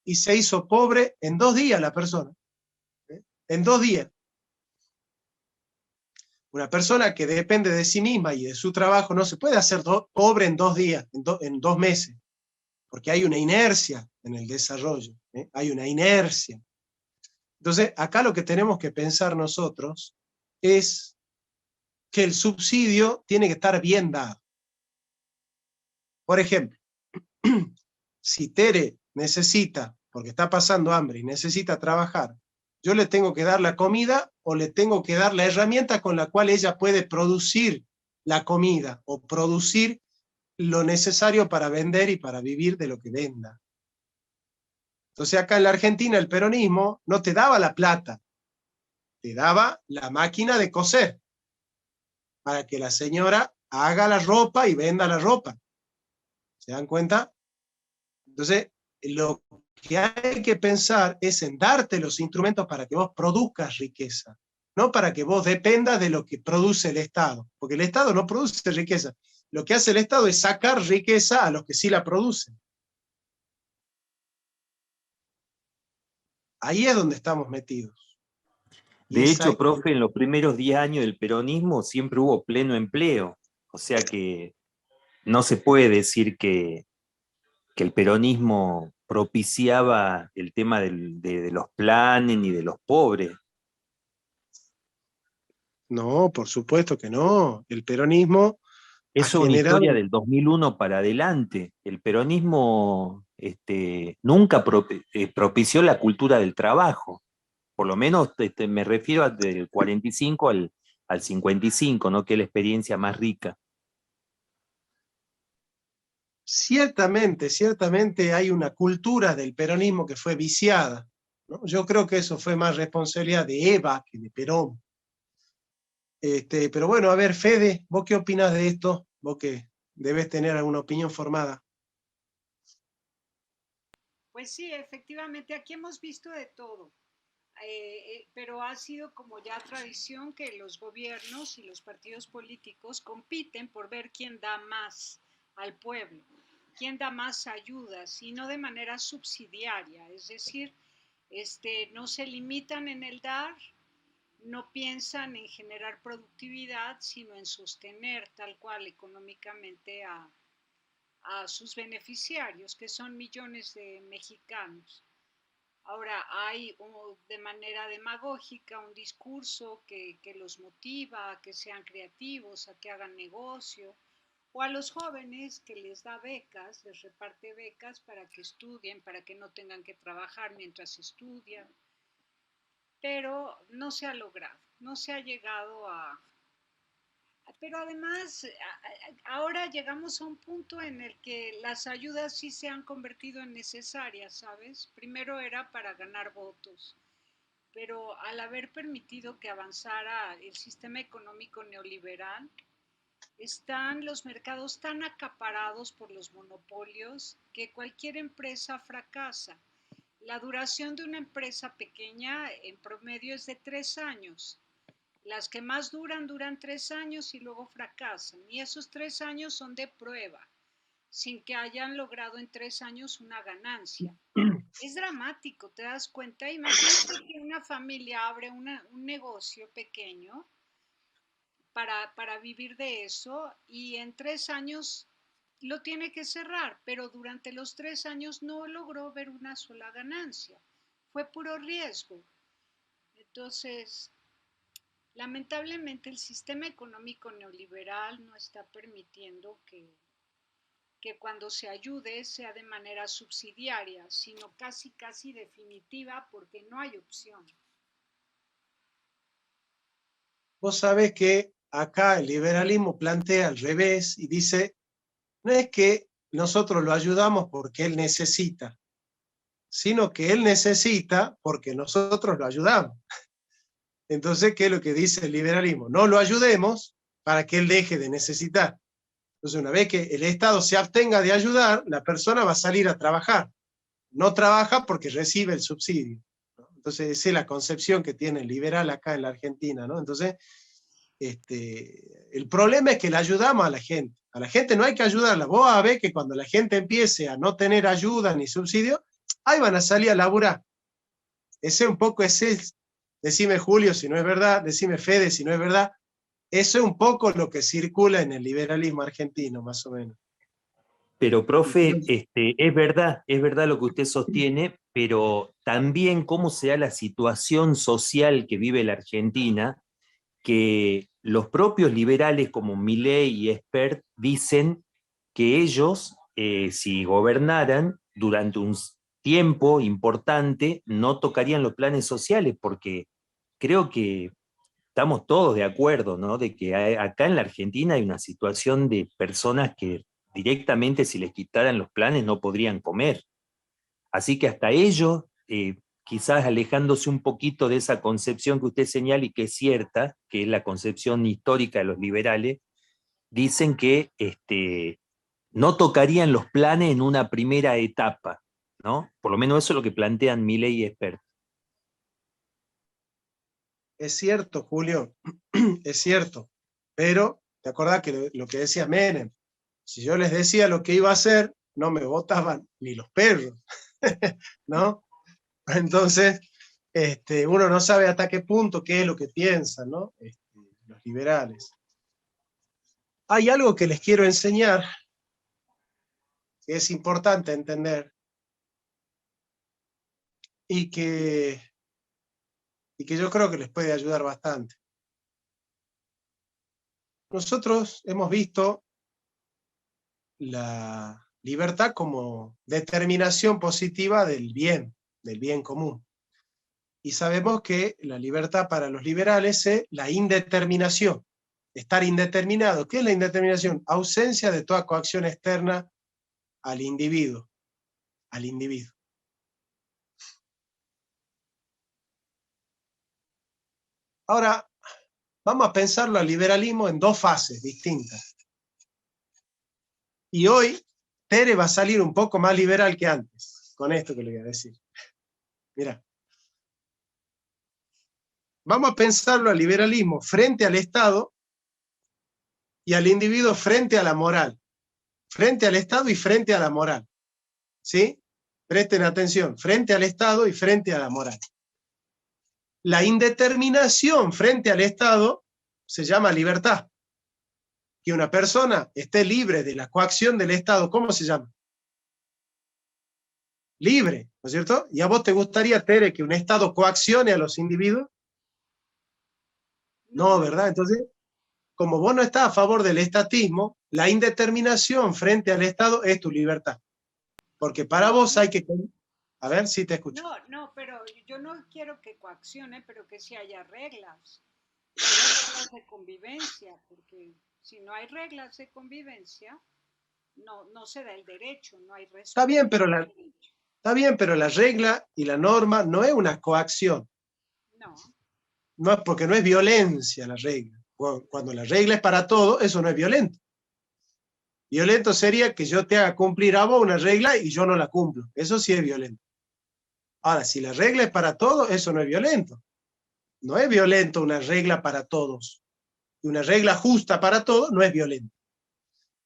y se hizo pobre en 2 días la persona. En 2 días. Una persona que depende de sí misma y de su trabajo no se puede hacer pobre en 2 días, en 2 meses, porque hay una inercia en el desarrollo, hay una inercia. Entonces, acá lo que tenemos que pensar nosotros es que el subsidio tiene que estar bien dado. Por ejemplo, si Tere necesita, porque está pasando hambre y necesita trabajar, yo le tengo que dar la comida o le tengo que dar la herramienta con la cual ella puede producir la comida o producir lo necesario para vender y para vivir de lo que venda. Entonces acá en la Argentina el peronismo no te daba la plata, te daba la máquina de coser para que la señora haga la ropa y venda la ropa. ¿Se dan cuenta? Entonces, lo que hay que pensar es en darte los instrumentos para que vos produzcas riqueza, no para que vos dependas de lo que produce el Estado, porque el Estado no produce riqueza. Lo que hace el Estado es sacar riqueza a los que sí la producen. Ahí es donde estamos metidos. De hecho, profe, en los primeros 10 años del peronismo siempre hubo pleno empleo. O sea que no se puede decir que que el peronismo propiciaba el tema de los planes ni de los pobres. No, por supuesto que no. El peronismo ha Eso es una generado... historia del 2001 para adelante. El peronismo nunca propició la cultura del trabajo. Por lo menos me refiero del 45 al 55, ¿no? Que es la experiencia más rica. Ciertamente hay una cultura del peronismo que fue viciada, ¿no? Yo creo que eso fue más responsabilidad de Eva que de Perón. Pero bueno, a ver, Fede, ¿vos qué opinás de esto? Vos que debes tener alguna opinión formada. Pues sí, efectivamente, aquí hemos visto de todo. Pero ha sido como ya tradición que los gobiernos y los partidos políticos compiten por ver quién da más al pueblo, quién da más ayudas y no de manera subsidiaria, es decir, no se limitan en el dar, no piensan en generar productividad, sino en sostener tal cual económicamente a sus beneficiarios, que son millones de mexicanos. Ahora hay de manera demagógica un discurso que los motiva a que sean creativos, a que hagan negocio, o a los jóvenes que les da becas, les reparte becas para que estudien, para que no tengan que trabajar mientras estudian, pero no se ha logrado, no se ha llegado a... Pero además, ahora llegamos a un punto en el que las ayudas sí se han convertido en necesarias, ¿sabes? Primero era para ganar votos, pero al haber permitido que avanzara el sistema económico neoliberal, están los mercados tan acaparados por los monopolios que cualquier empresa fracasa. La duración de una empresa pequeña en promedio es de 3 años. Las que más duran 3 años y luego fracasan. Y esos 3 años son de prueba, sin que hayan logrado en 3 años una ganancia. Es dramático, ¿te das cuenta? Imagínate que una familia abre un negocio pequeño para vivir de eso y en 3 años lo tiene que cerrar, pero durante los 3 años no logró ver una sola ganancia. Fue puro riesgo. Entonces, lamentablemente el sistema económico neoliberal no está permitiendo que cuando se ayude sea de manera subsidiaria, sino casi definitiva porque no hay opción. Vos sabés que acá el liberalismo plantea al revés y dice, no es que nosotros lo ayudamos porque él necesita, sino que él necesita porque nosotros lo ayudamos. Entonces, ¿qué es lo que dice el liberalismo? No lo ayudemos para que él deje de necesitar. Entonces, una vez que el Estado se abstenga de ayudar, la persona va a salir a trabajar. No trabaja porque recibe el subsidio, ¿no? Entonces, esa es la concepción que tiene el liberal acá en la Argentina, ¿no? Entonces, el problema es que le ayudamos a la gente. A la gente no hay que ayudarla. Vos vas a ver que cuando la gente empiece a no tener ayuda ni subsidio, ahí van a salir a laburar. Ese un poco es el, decime Julio si no es verdad, decime Fede si no es verdad, eso es un poco lo que circula en el liberalismo argentino, más o menos. Pero, profe, es verdad lo que usted sostiene, pero también cómo se da la situación social que vive la Argentina, que los propios liberales como Milei y Espert dicen que ellos, si gobernaran durante un tiempo importante, no tocarían los planes sociales, porque creo que estamos todos de acuerdo, ¿no? De que acá en la Argentina hay una situación de personas que directamente si les quitaran los planes no podrían comer. Así que hasta ellos, quizás alejándose un poquito de esa concepción que usted señala y que es cierta, que es la concepción histórica de los liberales, dicen que no tocarían los planes en una primera etapa, ¿no? Por lo menos eso es lo que plantean Milei y Espert. Es cierto, Julio, es cierto, pero te acordás que lo que decía Menem, si yo les decía lo que iba a hacer, no me votaban ni los perros, ¿no? Entonces, uno no sabe hasta qué punto qué es lo que piensan, ¿no? Los liberales. Hay algo que les quiero enseñar, que es importante entender y que yo creo que les puede ayudar bastante. Nosotros hemos visto la libertad como determinación positiva del bien común. Y sabemos que la libertad para los liberales es la indeterminación, estar indeterminado. ¿Qué es la indeterminación? Ausencia de toda coacción externa al individuo. Ahora, vamos a pensarlo al liberalismo en dos fases distintas. Y hoy, Tere va a salir un poco más liberal que antes, con esto que le voy a decir. Mirá. Vamos a pensarlo al liberalismo frente al Estado y al individuo frente a la moral. Frente al Estado y frente a la moral. ¿Sí? Presten atención, frente al Estado y frente a la moral. La indeterminación frente al Estado se llama libertad. Que una persona esté libre de la coacción del Estado, ¿cómo se llama? Libre, ¿no es cierto? ¿Y a vos te gustaría, Tere, que un Estado coaccione a los individuos? No, ¿verdad? Entonces, como vos no estás a favor del estatismo, la indeterminación frente al Estado es tu libertad. Porque para vos hay que... A ver si te escucho. No, pero yo no quiero que coaccione, pero que sí haya reglas. Reglas de convivencia, porque si no hay reglas de convivencia, no se da el derecho, no hay respeto. Está bien, pero la regla y la norma no es una coacción. No es porque no es violencia la regla. Cuando la regla es para todo, eso no es violento. Violento sería que yo te haga cumplir a vos una regla y yo no la cumplo. Eso sí es violento. Ahora, si la regla es para todo, eso no es violento. No es violento una regla para todos. Y una regla justa para todos no es violento.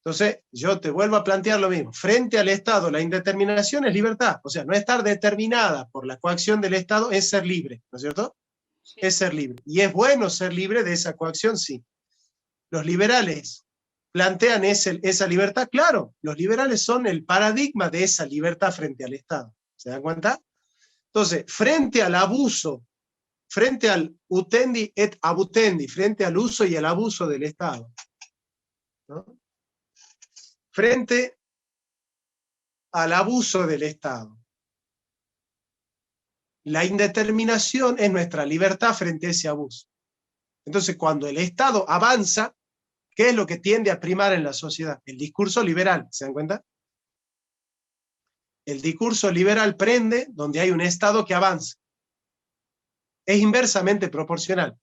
Entonces, yo te vuelvo a plantear lo mismo. Frente al Estado, la indeterminación es libertad. O sea, no estar determinada por la coacción del Estado es ser libre, ¿no es cierto? Sí. Es ser libre. Y es bueno ser libre de esa coacción, sí. Los liberales plantean esa libertad, claro. Los liberales son el paradigma de esa libertad frente al Estado. ¿Se dan cuenta? Entonces, frente al abuso, frente al utendi et abutendi, frente al uso y el abuso del Estado, ¿no? Frente al abuso del Estado. La indeterminación es nuestra libertad frente a ese abuso. Entonces, cuando el Estado avanza, ¿qué es lo que tiende a primar en la sociedad? El discurso liberal, ¿se dan cuenta? El discurso liberal prende donde hay un Estado que avanza. Es inversamente proporcional.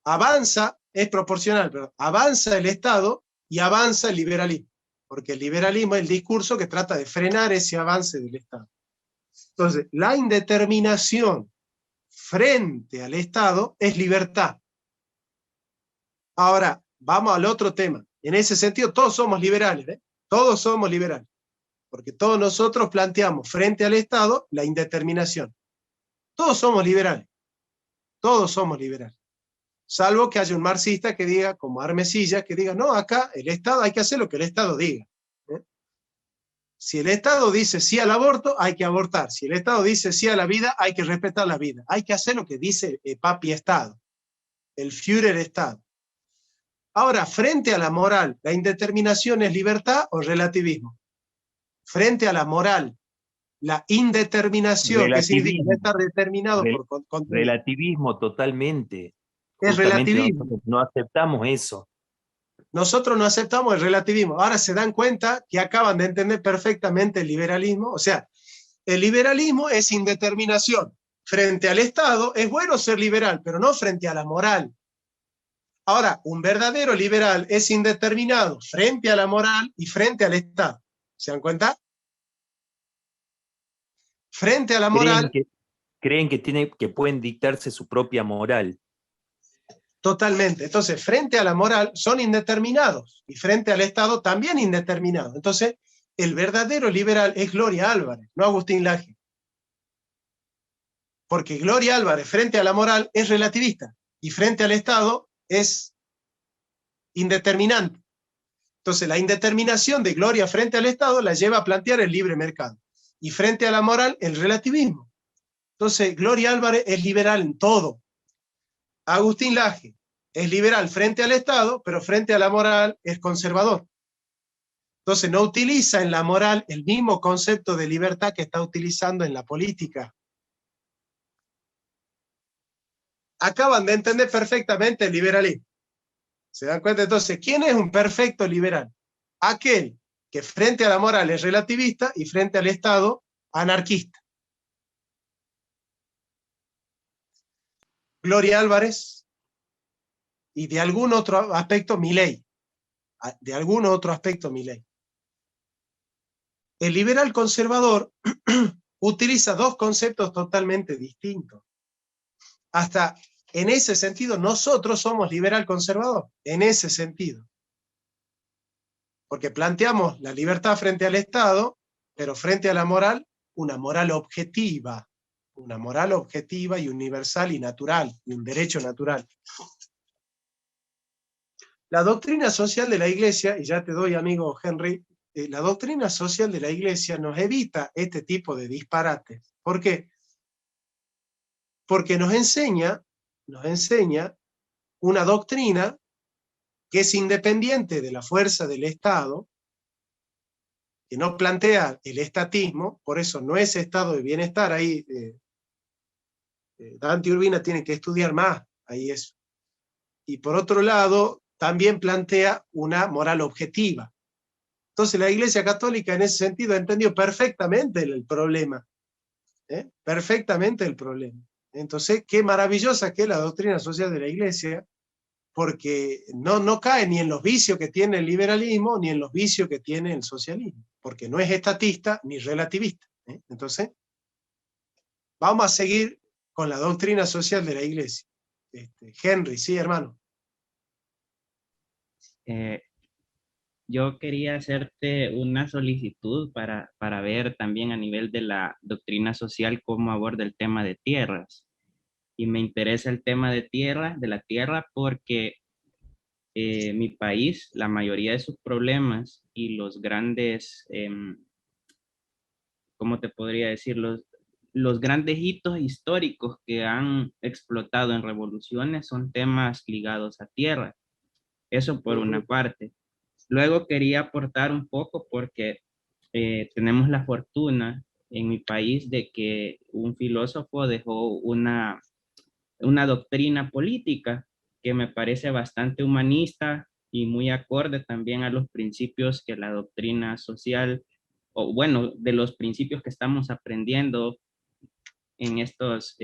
Avanza, es proporcional, pero avanza el Estado y avanza el liberalismo. Porque el liberalismo es el discurso que trata de frenar ese avance del Estado. Entonces, la indeterminación frente al Estado es libertad. Ahora, vamos al otro tema. En ese sentido, todos somos liberales, ¿eh? Todos somos liberales. Porque todos nosotros planteamos frente al Estado la indeterminación. Todos somos liberales. Todos somos liberales. Salvo que haya un marxista que diga, como Armesilla, que diga, no, acá el Estado hay que hacer lo que el Estado diga. Si el Estado dice sí al aborto, hay que abortar. Si el Estado dice sí a la vida, hay que respetar la vida. Hay que hacer lo que dice el papi Estado, el Führer Estado. Ahora, frente a la moral, ¿la indeterminación es libertad o relativismo? Frente a la moral, la indeterminación, que significa no estar determinado por... Relativismo totalmente. Es relativismo. No aceptamos eso. Nosotros no aceptamos el relativismo. Ahora se dan cuenta que acaban de entender perfectamente el liberalismo. O sea, el liberalismo es indeterminación. Frente al Estado es bueno ser liberal, pero no frente a la moral. Ahora, un verdadero liberal es indeterminado frente a la moral y frente al Estado. ¿Se dan cuenta? Frente a la moral... Creen que pueden dictarse su propia moral. Totalmente. Entonces, frente a la moral son indeterminados y frente al Estado también indeterminados. Entonces, el verdadero liberal es Gloria Álvarez, no Agustín Laje. Porque Gloria Álvarez frente a la moral es relativista y frente al Estado es indeterminante. Entonces, la indeterminación de Gloria frente al Estado la lleva a plantear el libre mercado. Y frente a la moral, el relativismo. Entonces, Gloria Álvarez es liberal en todo. Agustín Laje es liberal frente al Estado, pero frente a la moral es conservador. Entonces, no utiliza en la moral el mismo concepto de libertad que está utilizando en la política. Acaban de entender perfectamente el liberalismo. ¿Se dan cuenta? Entonces, ¿quién es un perfecto liberal? Aquel que frente a la moral es relativista y frente al Estado anarquista. Gloria Álvarez y de algún otro aspecto Milei. De algún otro aspecto Milei. El liberal conservador utiliza dos conceptos totalmente distintos. Hasta en ese sentido, nosotros somos liberal conservador, en ese sentido. Porque planteamos la libertad frente al Estado, pero frente a la moral, una moral objetiva y universal y natural, y un derecho natural. La doctrina social de la Iglesia, y ya te doy, amigo Henry, la doctrina social de la Iglesia nos evita este tipo de disparates. ¿Por qué? Porque nos enseña una doctrina que es independiente de la fuerza del Estado, que no plantea el estatismo, por eso no es estado de bienestar, ahí Dante y Urbina tienen que estudiar más, ahí eso. Y por otro lado, también plantea una moral objetiva. Entonces la Iglesia Católica en ese sentido ha entendido perfectamente el problema, perfectamente el problema. Entonces, qué maravillosa que es la doctrina social de la Iglesia, porque no cae ni en los vicios que tiene el liberalismo, ni en los vicios que tiene el socialismo, porque no es estatista ni relativista. Entonces, vamos a seguir con la doctrina social de la Iglesia. Henry, sí, hermano. Yo quería hacerte una solicitud para ver también a nivel de la doctrina social cómo aborda el tema de tierras. Y me interesa el tema de la tierra, porque mi país, la mayoría de sus problemas y los grandes, ¿cómo te podría decir? Los grandes hitos históricos que han explotado en revoluciones son temas ligados a tierra. Eso por una parte. Luego quería aportar un poco porque tenemos la fortuna en mi país de que un filósofo dejó una doctrina política que me parece bastante humanista y muy acorde también a los principios que la doctrina social, o bueno, de los principios que estamos aprendiendo en estos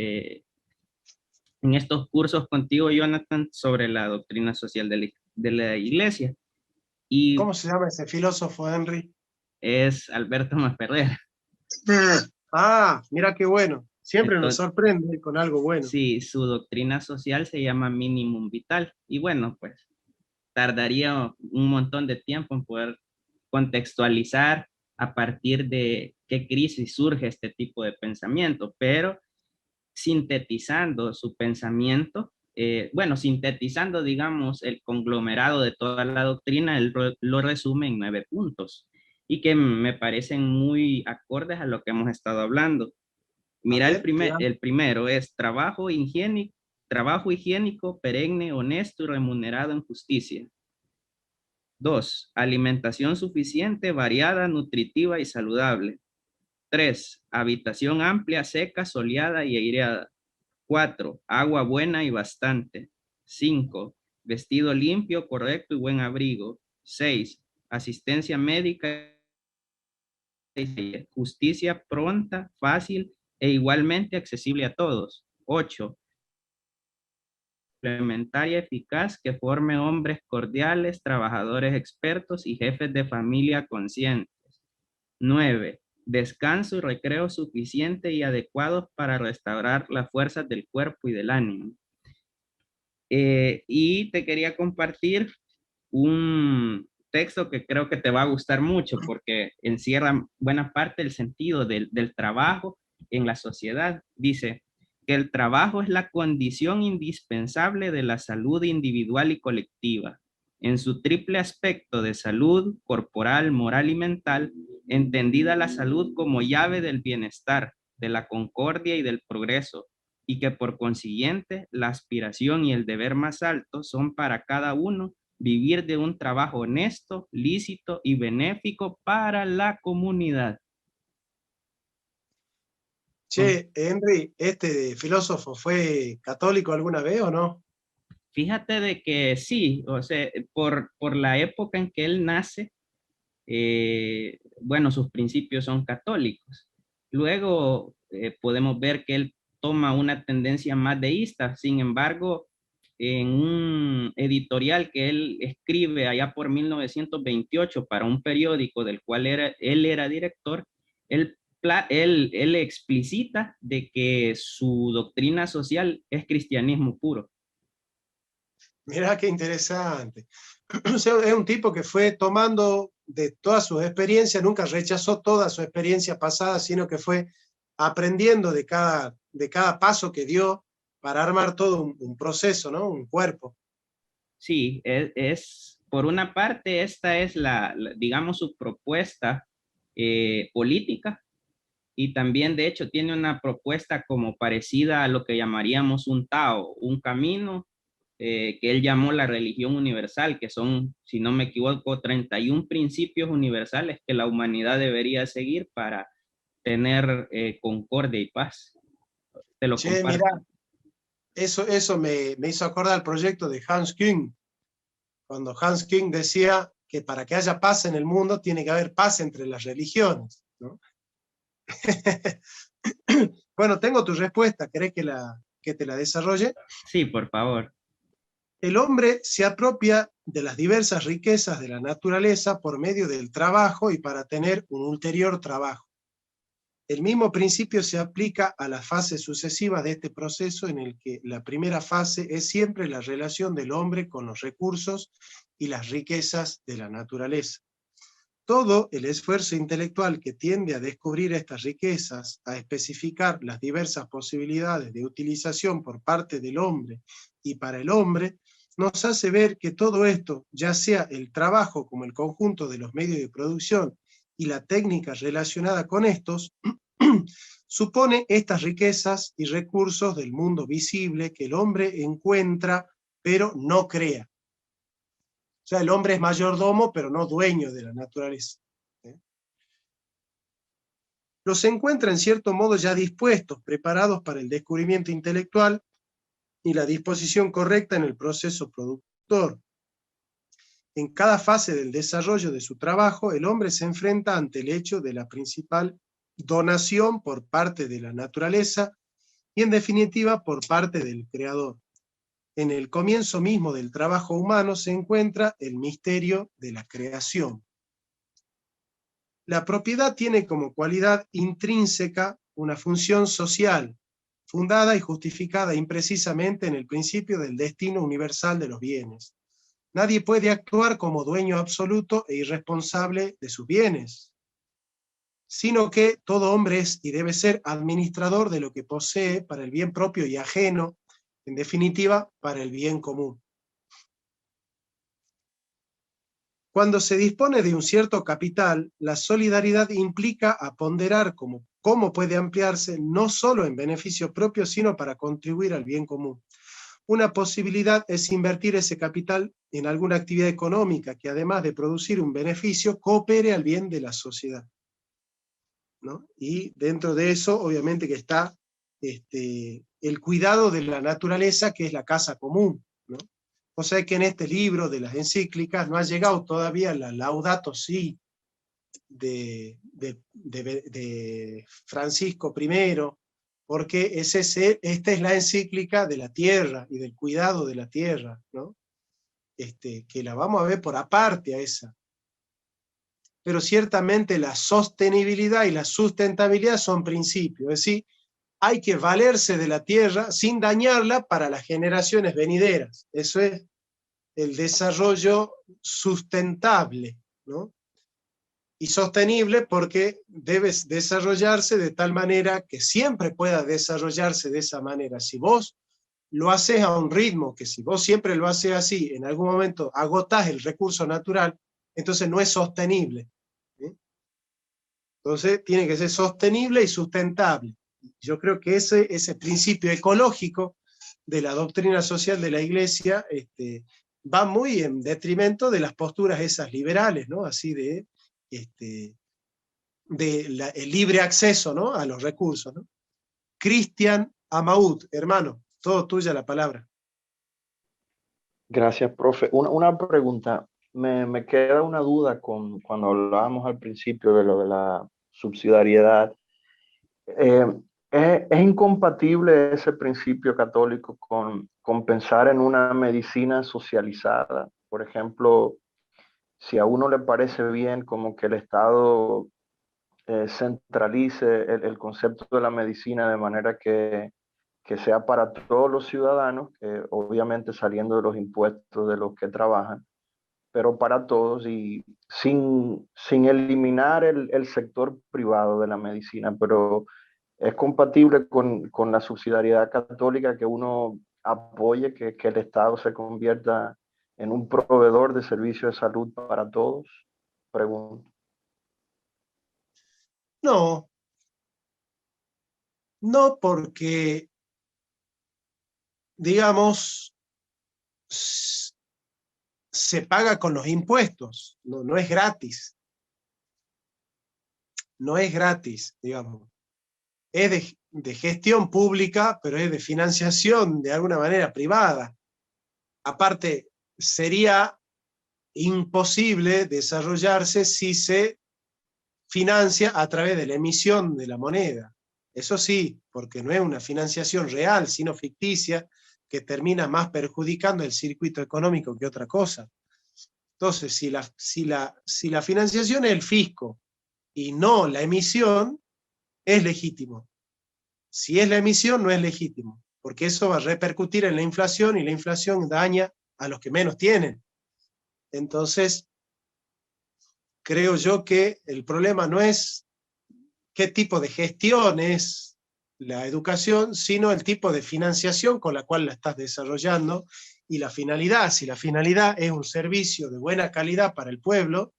cursos contigo, Jonathan, sobre la doctrina social de la iglesia. Y ¿cómo se llama ese filósofo, Henry? es Alberto Masferrer. Ah, mira qué bueno. Siempre Entonces, nos sorprende con algo bueno. Sí, su doctrina social se llama Minimum Vital. Y bueno, pues tardaría un montón de tiempo en poder contextualizar a partir de qué crisis surge este tipo de pensamiento, pero sintetizando su pensamiento, sintetizando, digamos, el conglomerado de toda la doctrina, él lo resume en 9 puntos y que me parecen muy acordes a lo que hemos estado hablando. Mira, el primero es trabajo higiénico, perenne, honesto y remunerado en justicia. 2, alimentación suficiente, variada, nutritiva y saludable. 3, habitación amplia, seca, soleada y aireada. 4, agua buena y bastante. 5, vestido limpio, correcto y buen abrigo. 6, asistencia médica, justicia pronta, fácil e igualmente accesible a todos. 8, complementaria eficaz que forme hombres cordiales, trabajadores expertos y jefes de familia conscientes. 9, descanso y recreo suficiente y adecuados para restaurar las fuerzas del cuerpo y del ánimo. Y te quería compartir un texto que creo que te va a gustar mucho porque encierra buena parte del sentido del trabajo en la sociedad. Dice que el trabajo es la condición indispensable de la salud individual y colectiva. en su triple aspecto de salud corporal, moral y mental, entendida la salud como llave del bienestar, de la concordia y del progreso, y que por consiguiente la aspiración y el deber más alto son para cada uno vivir de un trabajo honesto, lícito y benéfico para la comunidad. Che, Henry, ¿este filósofo fue católico alguna vez o no? Fíjate de que sí, o sea, por la época en que él nace, bueno, sus principios son católicos. Luego podemos ver que él toma una tendencia más deísta. Sin embargo, en un editorial que él escribe allá por 1928 para un periódico del cual él era director, él explicita de que su doctrina social es cristianismo puro. Mirá qué interesante. O sea, es un tipo que fue tomando de todas sus experiencias, nunca rechazó toda su experiencia pasada, sino que fue aprendiendo de cada paso que dio para armar todo un proceso, ¿no? Un cuerpo. Sí, por una parte, esta es digamos, su propuesta política, y también, de hecho, tiene una propuesta como parecida a lo que llamaríamos un Tao, un camino que él llamó la religión universal, que son, si no me equivoco, 31 principios universales que la humanidad debería seguir para tener concordia y paz. Te lo Che, comparto. mirá, eso me hizo acordar el proyecto de Hans Küng, cuando Hans Küng decía que para que haya paz en el mundo tiene que haber paz entre las religiones, ¿no? Bueno, tengo tu respuesta, ¿querés que te la desarrolle? Sí, por favor. El hombre se apropia de las diversas riquezas de la naturaleza por medio del trabajo y para tener un ulterior trabajo. El mismo principio se aplica a las fases sucesivas de este proceso, en el que la primera fase es siempre la relación del hombre con los recursos y las riquezas de la naturaleza. Todo el esfuerzo intelectual que tiende a descubrir estas riquezas, a especificar las diversas posibilidades de utilización por parte del hombre y para el hombre, nos hace ver que todo esto, ya sea el trabajo como el conjunto de los medios de producción y la técnica relacionada con estos, supone estas riquezas y recursos del mundo visible que el hombre encuentra pero no crea. O sea, el hombre es mayordomo pero no dueño de la naturaleza. Los encuentra en cierto modo ya dispuestos, preparados para el descubrimiento intelectual y la disposición correcta en el proceso productor. En cada fase del desarrollo de su trabajo, el hombre se enfrenta ante el hecho de la principal donación por parte de la naturaleza y, en definitiva, por parte del creador. En el comienzo mismo del trabajo humano se encuentra el misterio de la creación. La propiedad tiene como cualidad intrínseca una función social, fundada y justificada imprecisamente en el principio del destino universal de los bienes. Nadie puede actuar como dueño absoluto e irresponsable de sus bienes, sino que todo hombre es y debe ser administrador de lo que posee para el bien propio y ajeno, en definitiva, para el bien común. Cuando se dispone de un cierto capital, la solidaridad implica a ponderar cómo puede ampliarse no solo en beneficio propio, sino para contribuir al bien común. Una posibilidad es invertir ese capital en alguna actividad económica que, además de producir un beneficio, coopere al bien de la sociedad, ¿no? Y dentro de eso, obviamente que está el cuidado de la naturaleza, que es la casa común, ¿no? O sea que en este libro de las encíclicas no ha llegado todavía la Laudato Si de Francisco I, porque esta es la encíclica de la tierra y del cuidado de la tierra, ¿no? Que la vamos a ver por aparte a esa. Pero ciertamente la sostenibilidad y la sustentabilidad son principios, es decir, hay que valerse de la tierra sin dañarla para las generaciones venideras. Eso es el desarrollo sustentable, ¿no? Y sostenible porque debe desarrollarse de tal manera que siempre pueda desarrollarse de esa manera. Si vos lo haces a un ritmo que si vos siempre lo haces así, en algún momento agotás el recurso natural, entonces no es sostenible. ¿Sí? Entonces tiene que ser sostenible y sustentable. Yo creo que ese principio ecológico de la doctrina social de la Iglesia va muy en detrimento de las posturas esas liberales, ¿no? Así de el libre acceso, ¿no? A los recursos, ¿no? Cristian Amaud, hermano, todo tuya la palabra. Gracias, profe. Una pregunta. Me queda una duda cuando hablábamos al principio de lo de la subsidiariedad. ¿Es incompatible ese principio católico con pensar en una medicina socializada? Por ejemplo, si a uno le parece bien como que el Estado centralice el concepto de la medicina de manera que sea para todos los ciudadanos, obviamente saliendo de los impuestos de los que trabajan, pero para todos y sin eliminar el sector privado de la medicina, pero es compatible con la subsidiariedad católica que uno apoye que el Estado se convierta en un proveedor de servicios de salud para todos. Pregunto. No, no porque, digamos, se paga con los impuestos, no es gratis. No es gratis, digamos. Es de gestión pública, pero es de financiación de alguna manera privada. Aparte, sería imposible desarrollarse si se financia a través de la emisión de la moneda. Eso sí, porque no es una financiación real, sino ficticia, que termina más perjudicando el circuito económico que otra cosa. Entonces, si la financiación es el fisco y no la emisión, es legítimo. Si es la emisión, no es legítimo, porque eso va a repercutir en la inflación y la inflación daña a los que menos tienen. Entonces, creo yo que el problema no es qué tipo de gestión es la educación, sino el tipo de financiación con la cual la estás desarrollando y la finalidad. Si la finalidad es un servicio de buena calidad para el pueblo,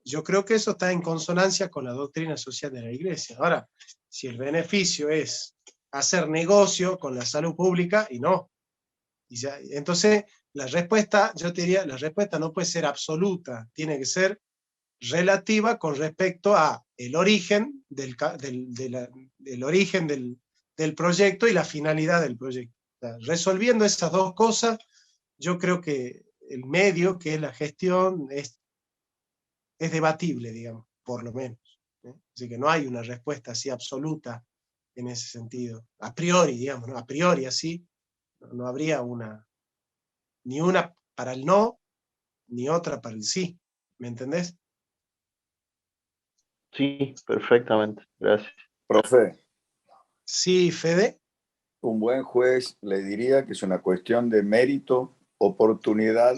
yo creo que eso está en consonancia con la doctrina social de la Iglesia. Ahora, si el beneficio es hacer negocio con la salud pública, y no. Entonces, la respuesta, yo te diría, la respuesta no puede ser absoluta, tiene que ser relativa con respecto a el origen del proyecto y la finalidad del proyecto. O sea, resolviendo esas dos cosas, yo creo que el medio, que es la gestión, es debatible, digamos, por lo menos. Así que no hay una respuesta así absoluta en ese sentido. A priori, digamos, ¿no? A priori así, no habría ni una para el no, ni otra para el sí. ¿Me entendés? Sí, perfectamente. Gracias. Profe, Sí, Fede. un buen juez le diría que es una cuestión de mérito, oportunidad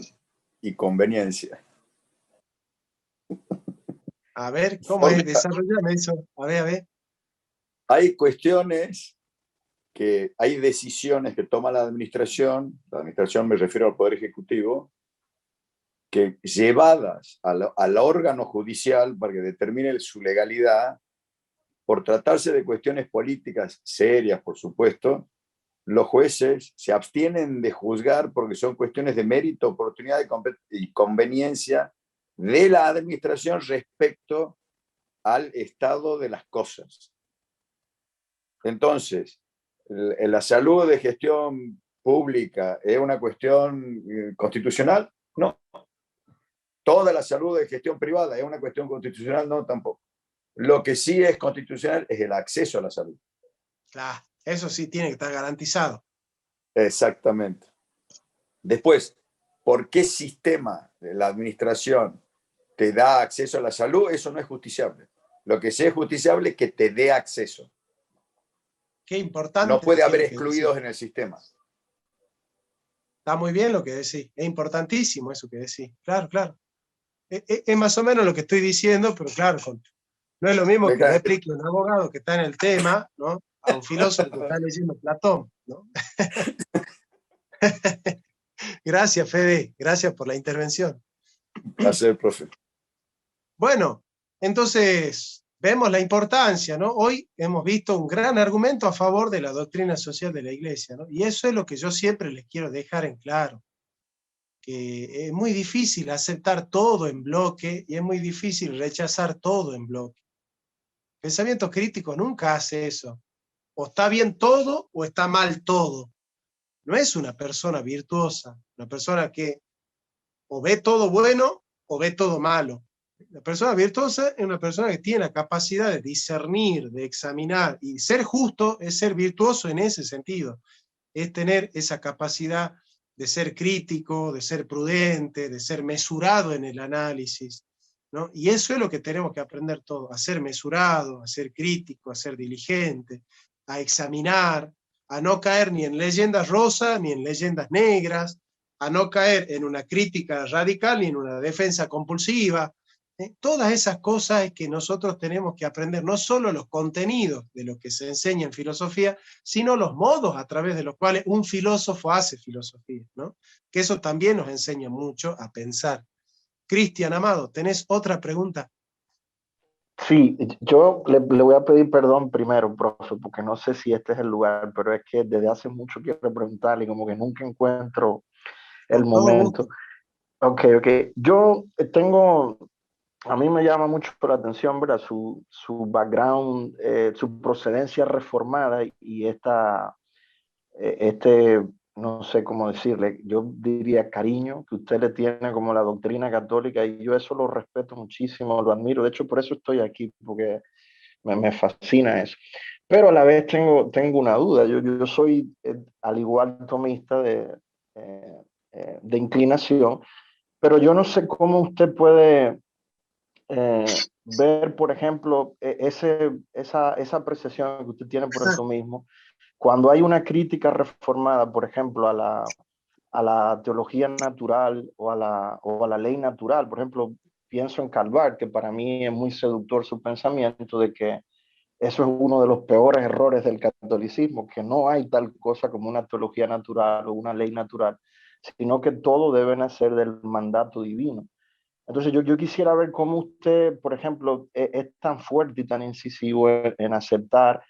y conveniencia. A ver, ¿cómo es? Desarrollame eso. A ver. Hay cuestiones hay decisiones que toma la administración me refiero al Poder Ejecutivo, que llevadas al órgano judicial para que determine su legalidad, por tratarse de cuestiones políticas serias, por supuesto, los jueces se abstienen de juzgar porque son cuestiones de mérito, oportunidad y conveniencia de la administración respecto al estado de las cosas. Entonces, ¿la salud de gestión pública es una cuestión constitucional? No. ¿Toda la salud de gestión privada es una cuestión constitucional? No, tampoco. Lo que sí es constitucional es el acceso a la salud. Claro, eso sí tiene que estar garantizado. Exactamente. Después, ¿por qué sistema de la administración te da acceso a la salud? Eso no es justiciable. Lo que sí es justiciable es que te dé acceso. Qué importante. No puede haber excluidos en el sistema. Está muy bien lo que decís. Es importantísimo eso que decís. Claro. Es más o menos lo que estoy diciendo, pero claro, no es lo mismo que le explique a un abogado que está en el tema, ¿no? A un filósofo que está leyendo Platón, ¿no? Gracias, Fede, gracias por la intervención. Placer, profe. Bueno, entonces vemos la importancia, ¿no? Hoy hemos visto un gran argumento a favor de la doctrina social de la Iglesia, ¿no? Y eso es lo que yo siempre les quiero dejar en claro, que es muy difícil aceptar todo en bloque y es muy difícil rechazar todo en bloque. El pensamiento crítico nunca hace eso. O está bien todo o está mal todo. No es una persona virtuosa, una persona que o ve todo bueno o ve todo malo. La persona virtuosa es una persona que tiene la capacidad de discernir, de examinar, y ser justo es ser virtuoso en ese sentido, es tener esa capacidad de ser crítico, de ser prudente, de ser mesurado en el análisis, ¿no? Y eso es lo que tenemos que aprender todos, a ser mesurado, a ser crítico, a ser diligente, a examinar, a no caer ni en leyendas rosas ni en leyendas negras, a no caer en una crítica radical ni en una defensa compulsiva. Todas esas cosas es que nosotros tenemos que aprender, no solo los contenidos de lo que se enseña en filosofía, sino los modos a través de los cuales un filósofo hace filosofía, ¿no? Que eso también nos enseña mucho a pensar. Cristian, amado, ¿tenés otra pregunta? Sí, yo le voy a pedir perdón primero, profe, porque no sé si este es el lugar, pero es que desde hace mucho quiero preguntarle y como que nunca encuentro el Con todo momento. gusto. Ok. Yo tengo, a mí me llama mucho la atención, ¿verdad? Su background, su procedencia reformada y este, no sé cómo decirle, yo diría cariño que usted le tiene como la doctrina católica y yo eso lo respeto muchísimo, lo admiro. De hecho, por eso estoy aquí, porque me fascina eso. Pero a la vez tengo una duda. Yo soy, al igual, tomista eh, de inclinación, pero yo no sé cómo usted puede ver, por ejemplo, esa apreciación que usted tiene por el tomismo, cuando hay una crítica reformada, por ejemplo, a la teología natural o a la ley natural. Por ejemplo, pienso en Calvar, que para mí es muy seductor su pensamiento de que eso es uno de los peores errores del catolicismo, que no hay tal cosa como una teología natural o una ley natural, sino que todo debe nacer del mandato divino. Entonces yo quisiera ver cómo usted, por ejemplo, es tan fuerte y tan incisivo en aceptar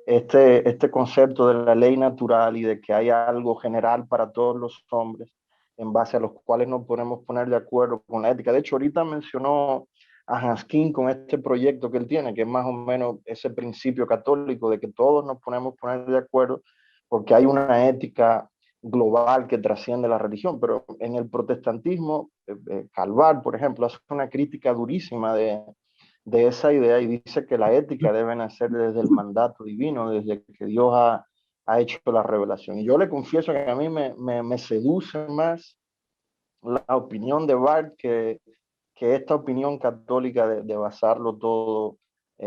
este concepto de la ley natural y de que hay algo general para todos los hombres en base a los cuales nos podemos poner de acuerdo con la ética. De hecho, ahorita mencionó a Hanskin con este proyecto que él tiene, que es más o menos ese principio católico de que todos nos podemos poner de acuerdo porque hay una ética global que trasciende la religión, pero en el protestantismo, Calvar, por ejemplo, hace una crítica durísima de esa idea y dice que la ética debe nacer desde el mandato divino, desde que Dios ha hecho la revelación. Y yo le confieso que a mí me seduce más la opinión de Barth que esta opinión católica de basarlo todo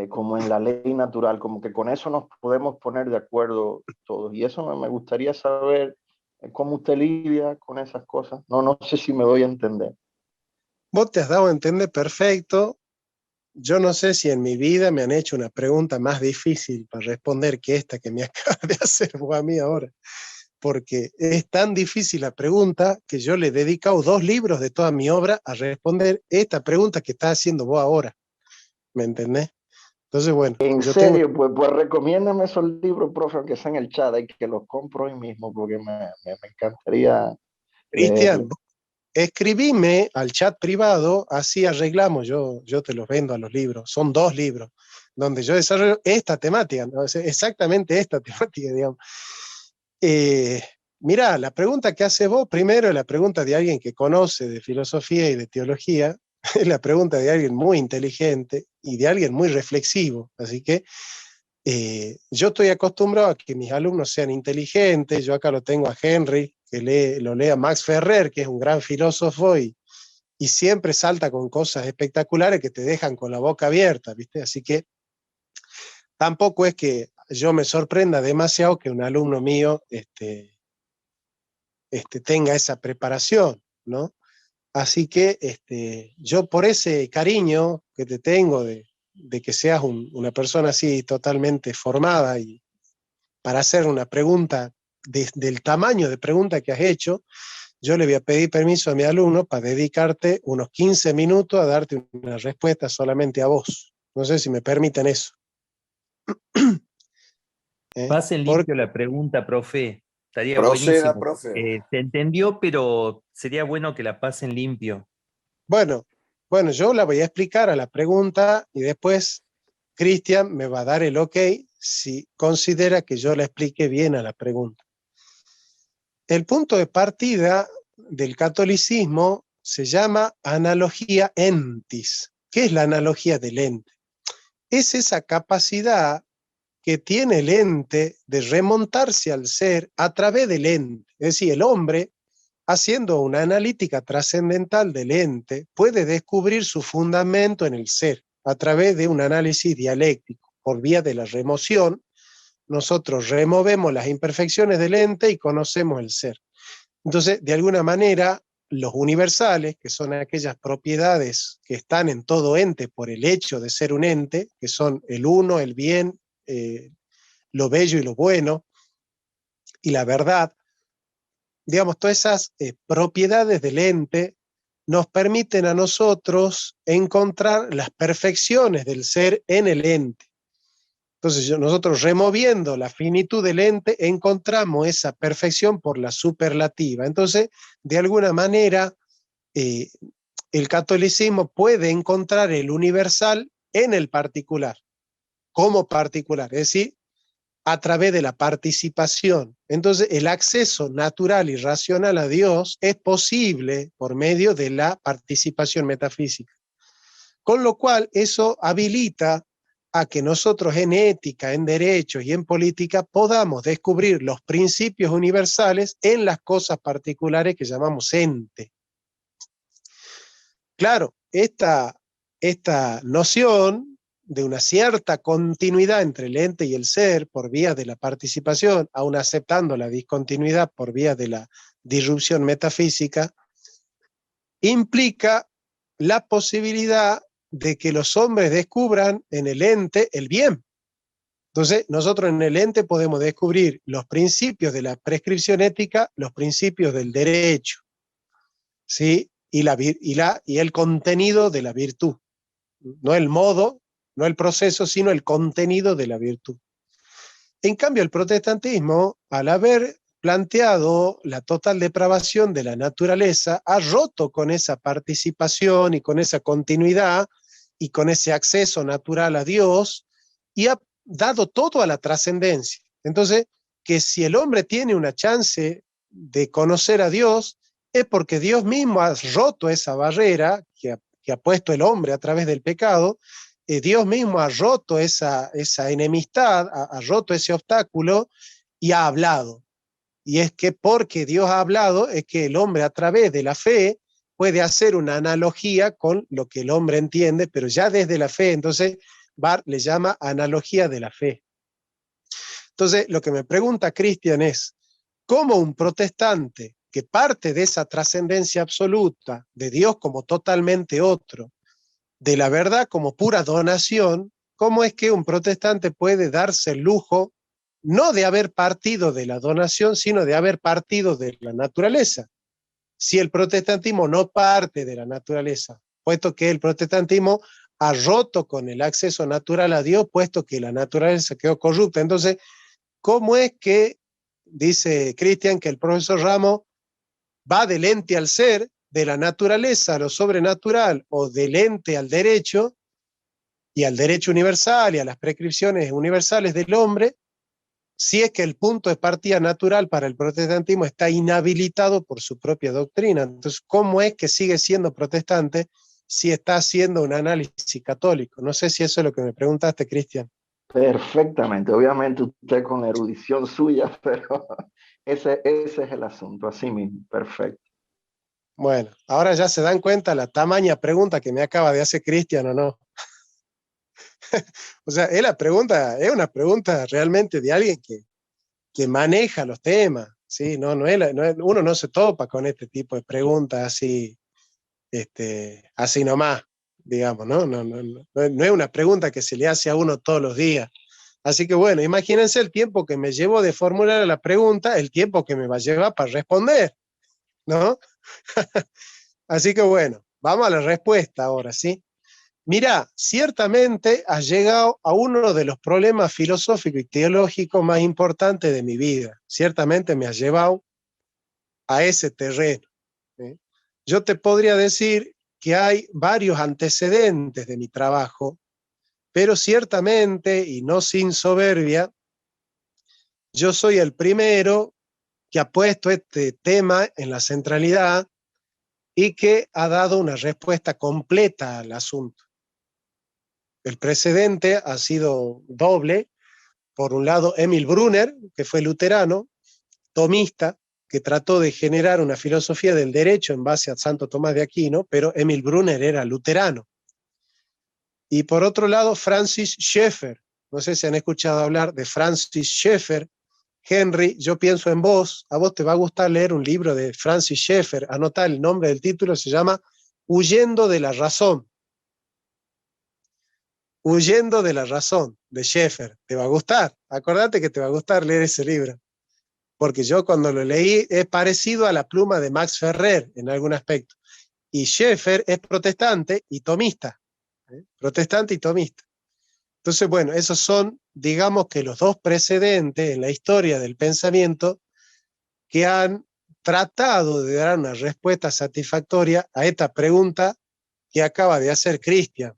como en la ley natural, como que con eso nos podemos poner de acuerdo todos. Y eso me gustaría saber cómo usted lidia con esas cosas. No sé si me doy a entender. Vos te has dado a entender perfecto. Yo no sé si en mi vida me han hecho una pregunta más difícil para responder que esta que me acabas de hacer vos a mí ahora, porque es tan difícil la pregunta que yo le he dedicado 2 libros de toda mi obra a responder esta pregunta que estás haciendo vos ahora, ¿me entendés? Entonces, bueno, En yo tengo... serio, pues recomiéndame esos libros, profe, aunque sean en el chat, y que los compro hoy mismo, porque me encantaría Cristian, leerlos. escribime al chat privado, así arreglamos, yo te los vendo a los libros, son 2 libros, donde yo desarrollo esta temática, ¿no? Exactamente esta temática, digamos. Mirá, la pregunta que haces vos, primero es la pregunta de alguien que conoce de filosofía y de teología, es la pregunta de alguien muy inteligente y de alguien muy reflexivo, así que yo estoy acostumbrado a que mis alumnos sean inteligentes. Yo acá lo tengo a Henry, que lo lea Max Ferrer, que es un gran filósofo y siempre salta con cosas espectaculares que te dejan con la boca abierta, ¿viste? Así que tampoco es que yo me sorprenda demasiado que un alumno mío tenga esa preparación, ¿no? Así que yo por ese cariño que te tengo de que seas una persona así totalmente formada y para hacer una pregunta del tamaño de pregunta que has hecho, yo le voy a pedir permiso a mi alumno para dedicarte unos 15 minutos a darte una respuesta solamente a vos. No sé si me permiten eso. Pasen Porque, limpio la pregunta, profe. Estaría Proceda, buenísimo. profe. Se entendió, pero sería bueno que la pasen limpio. bueno, yo la voy a explicar a la pregunta y después Cristian me va a dar el ok si considera que yo la explique bien a la pregunta. El punto de partida del catolicismo se llama analogía entis. ¿Qué es la analogía del ente? Es esa capacidad que tiene el ente de remontarse al ser a través del ente. Es decir, el hombre, haciendo una analítica trascendental del ente, puede descubrir su fundamento en el ser a través de un análisis dialéctico. Por vía de la remoción, nosotros removemos las imperfecciones del ente y conocemos el ser. Entonces, de alguna manera, los universales, que son aquellas propiedades que están en todo ente por el hecho de ser un ente, que son el uno, el bien, lo bello y lo bueno, y la verdad, digamos, todas esas propiedades del ente nos permiten a nosotros encontrar las perfecciones del ser en el ente. Entonces, nosotros removiendo la finitud del ente, encontramos esa perfección por la superlativa. Entonces, de alguna manera, el catolicismo puede encontrar el universal en el particular, como particular, es decir, a través de la participación. Entonces, el acceso natural y racional a Dios es posible por medio de la participación metafísica. Con lo cual, eso habilita a que nosotros en ética, en derecho y en política podamos descubrir los principios universales en las cosas particulares que llamamos ente. Claro, esta noción de una cierta continuidad entre el ente y el ser por vía de la participación, aun aceptando la discontinuidad por vía de la disrupción metafísica, implica la posibilidad de que los hombres descubran en el ente el bien. Entonces, nosotros en el ente podemos descubrir los principios de la prescripción ética, los principios del derecho, ¿sí? Y el contenido de la virtud. No el modo, no el proceso, sino el contenido de la virtud. En cambio, el protestantismo, al haber planteado la total depravación de la naturaleza, ha roto con esa participación y con esa continuidad y con ese acceso natural a Dios y ha dado todo a la trascendencia. Entonces, que si el hombre tiene una chance de conocer a Dios, es porque Dios mismo ha roto esa barrera que ha puesto el hombre a través del pecado. Dios mismo ha roto esa enemistad, ha roto ese obstáculo y ha hablado. Y es que porque Dios ha hablado, es que el hombre a través de la fe puede hacer una analogía con lo que el hombre entiende, pero ya desde la fe. Entonces, Barth le llama analogía de la fe. Entonces, lo que me pregunta Cristian es, ¿cómo un protestante que parte de esa trascendencia absoluta, de Dios como totalmente otro, de la verdad como pura donación, cómo es que un protestante puede darse el lujo no de haber partido de la donación, sino de haber partido de la naturaleza? Si el protestantismo no parte de la naturaleza, puesto que el protestantismo ha roto con el acceso natural a Dios, puesto que la naturaleza quedó corrupta. Entonces, ¿cómo es que, dice Cristian, que el profesor Ramos va del ente al ser, de la naturaleza a lo sobrenatural, o del ente al derecho, y al derecho universal y a las prescripciones universales del hombre, si es que el punto de partida natural para el protestantismo está inhabilitado por su propia doctrina? Entonces, ¿cómo es que sigue siendo protestante si está haciendo un análisis católico? No sé si eso es lo que me preguntaste, Cristian. Perfectamente, obviamente usted con erudición suya, pero ese es el asunto, así mismo, perfecto. Bueno, ahora ya se dan cuenta la tamaña pregunta que me acaba de hacer Cristian, ¿o no? O sea, es una pregunta realmente de alguien que maneja los temas, ¿sí? Uno no se topa con este tipo de preguntas así nomás, digamos, ¿no? No es una pregunta que se le hace a uno todos los días. Así que bueno, imagínense el tiempo que me llevo de formular la pregunta, el tiempo que me va a llevar para responder, ¿no? Así que bueno, vamos a la respuesta ahora, ¿sí? Mira, ciertamente has llegado a uno de los problemas filosóficos y teológicos más importantes de mi vida. Ciertamente me has llevado a ese terreno, ¿sí? Yo te podría decir que hay varios antecedentes de mi trabajo, pero ciertamente, y no sin soberbia, yo soy el primero que ha puesto este tema en la centralidad y que ha dado una respuesta completa al asunto. El precedente ha sido doble. Por un lado, Emil Brunner, que fue luterano, tomista, que trató de generar una filosofía del derecho en base a Santo Tomás de Aquino, pero Emil Brunner era luterano. Y por otro lado, Francis Schaeffer. No sé si han escuchado hablar de Francis Schaeffer. Henry, yo pienso en vos, a vos te va a gustar leer un libro de Francis Schaeffer, anotá el nombre del título, se llama Huyendo de la razón. Huyendo de la razón, de Schaeffer. Te va a gustar, acordate que te va a gustar leer ese libro, porque yo cuando lo leí es parecido a la pluma de Max Ferrer en algún aspecto, y Schaeffer es protestante y tomista, protestante y tomista. Entonces, bueno, esos son, digamos que los dos precedentes en la historia del pensamiento que han tratado de dar una respuesta satisfactoria a esta pregunta que acaba de hacer Cristian.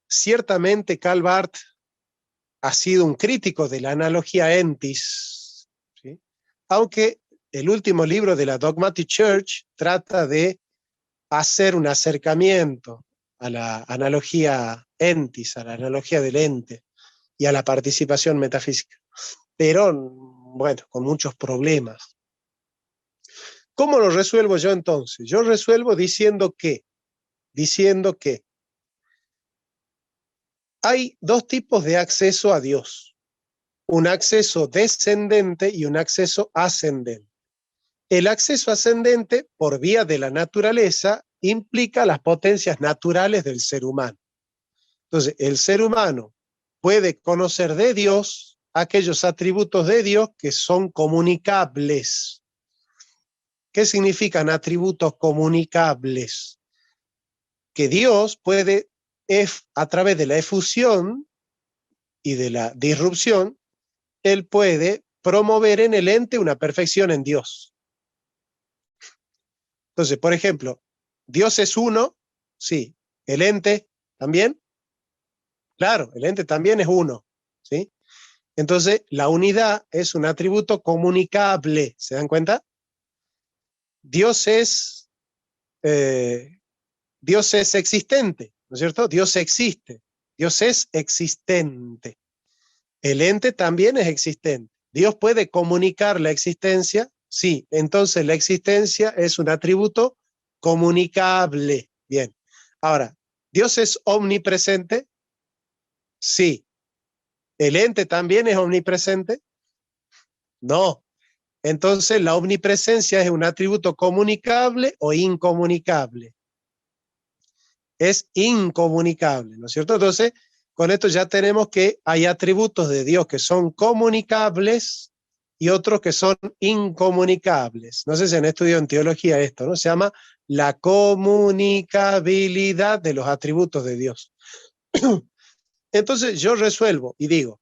Ciertamente Karl Barth ha sido un crítico de la analogía entis, ¿sí? Aunque el último libro de la Dogmatic Church trata de hacer un acercamiento a la analogía entis, a la analogía del ente y a la participación metafísica, pero bueno, con muchos problemas. ¿Cómo lo resuelvo yo entonces? Yo resuelvo diciendo que hay dos tipos de acceso a Dios, un acceso descendente y un acceso ascendente. El acceso ascendente, por vía de la naturaleza, implica las potencias naturales del ser humano. Entonces, el ser humano puede conocer de Dios aquellos atributos de Dios que son comunicables. ¿Qué significan atributos comunicables? Que Dios puede, a través de la efusión y de la disrupción, Él puede promover en el ente una perfección en Dios. Entonces, por ejemplo, Dios es uno, sí. ¿El ente también? Claro, el ente también es uno, ¿sí? Entonces, la unidad es un atributo comunicable, ¿se dan cuenta? Dios es existente, ¿no es cierto? Dios existe, Dios es existente. El ente también es existente. ¿Dios puede comunicar la existencia? Sí, entonces la existencia es un atributo comunicable. Bien, ahora, ¿Dios es omnipresente? Sí. ¿El ente también es omnipresente? No. Entonces la omnipresencia es un atributo comunicable o incomunicable. Es incomunicable, ¿no es cierto? Entonces, con esto ya tenemos que hay atributos de Dios que son comunicables y otros que son incomunicables. No sé si han estudiado en teología esto, ¿no? Se llama la comunicabilidad de los atributos de Dios. Entonces yo resuelvo y digo,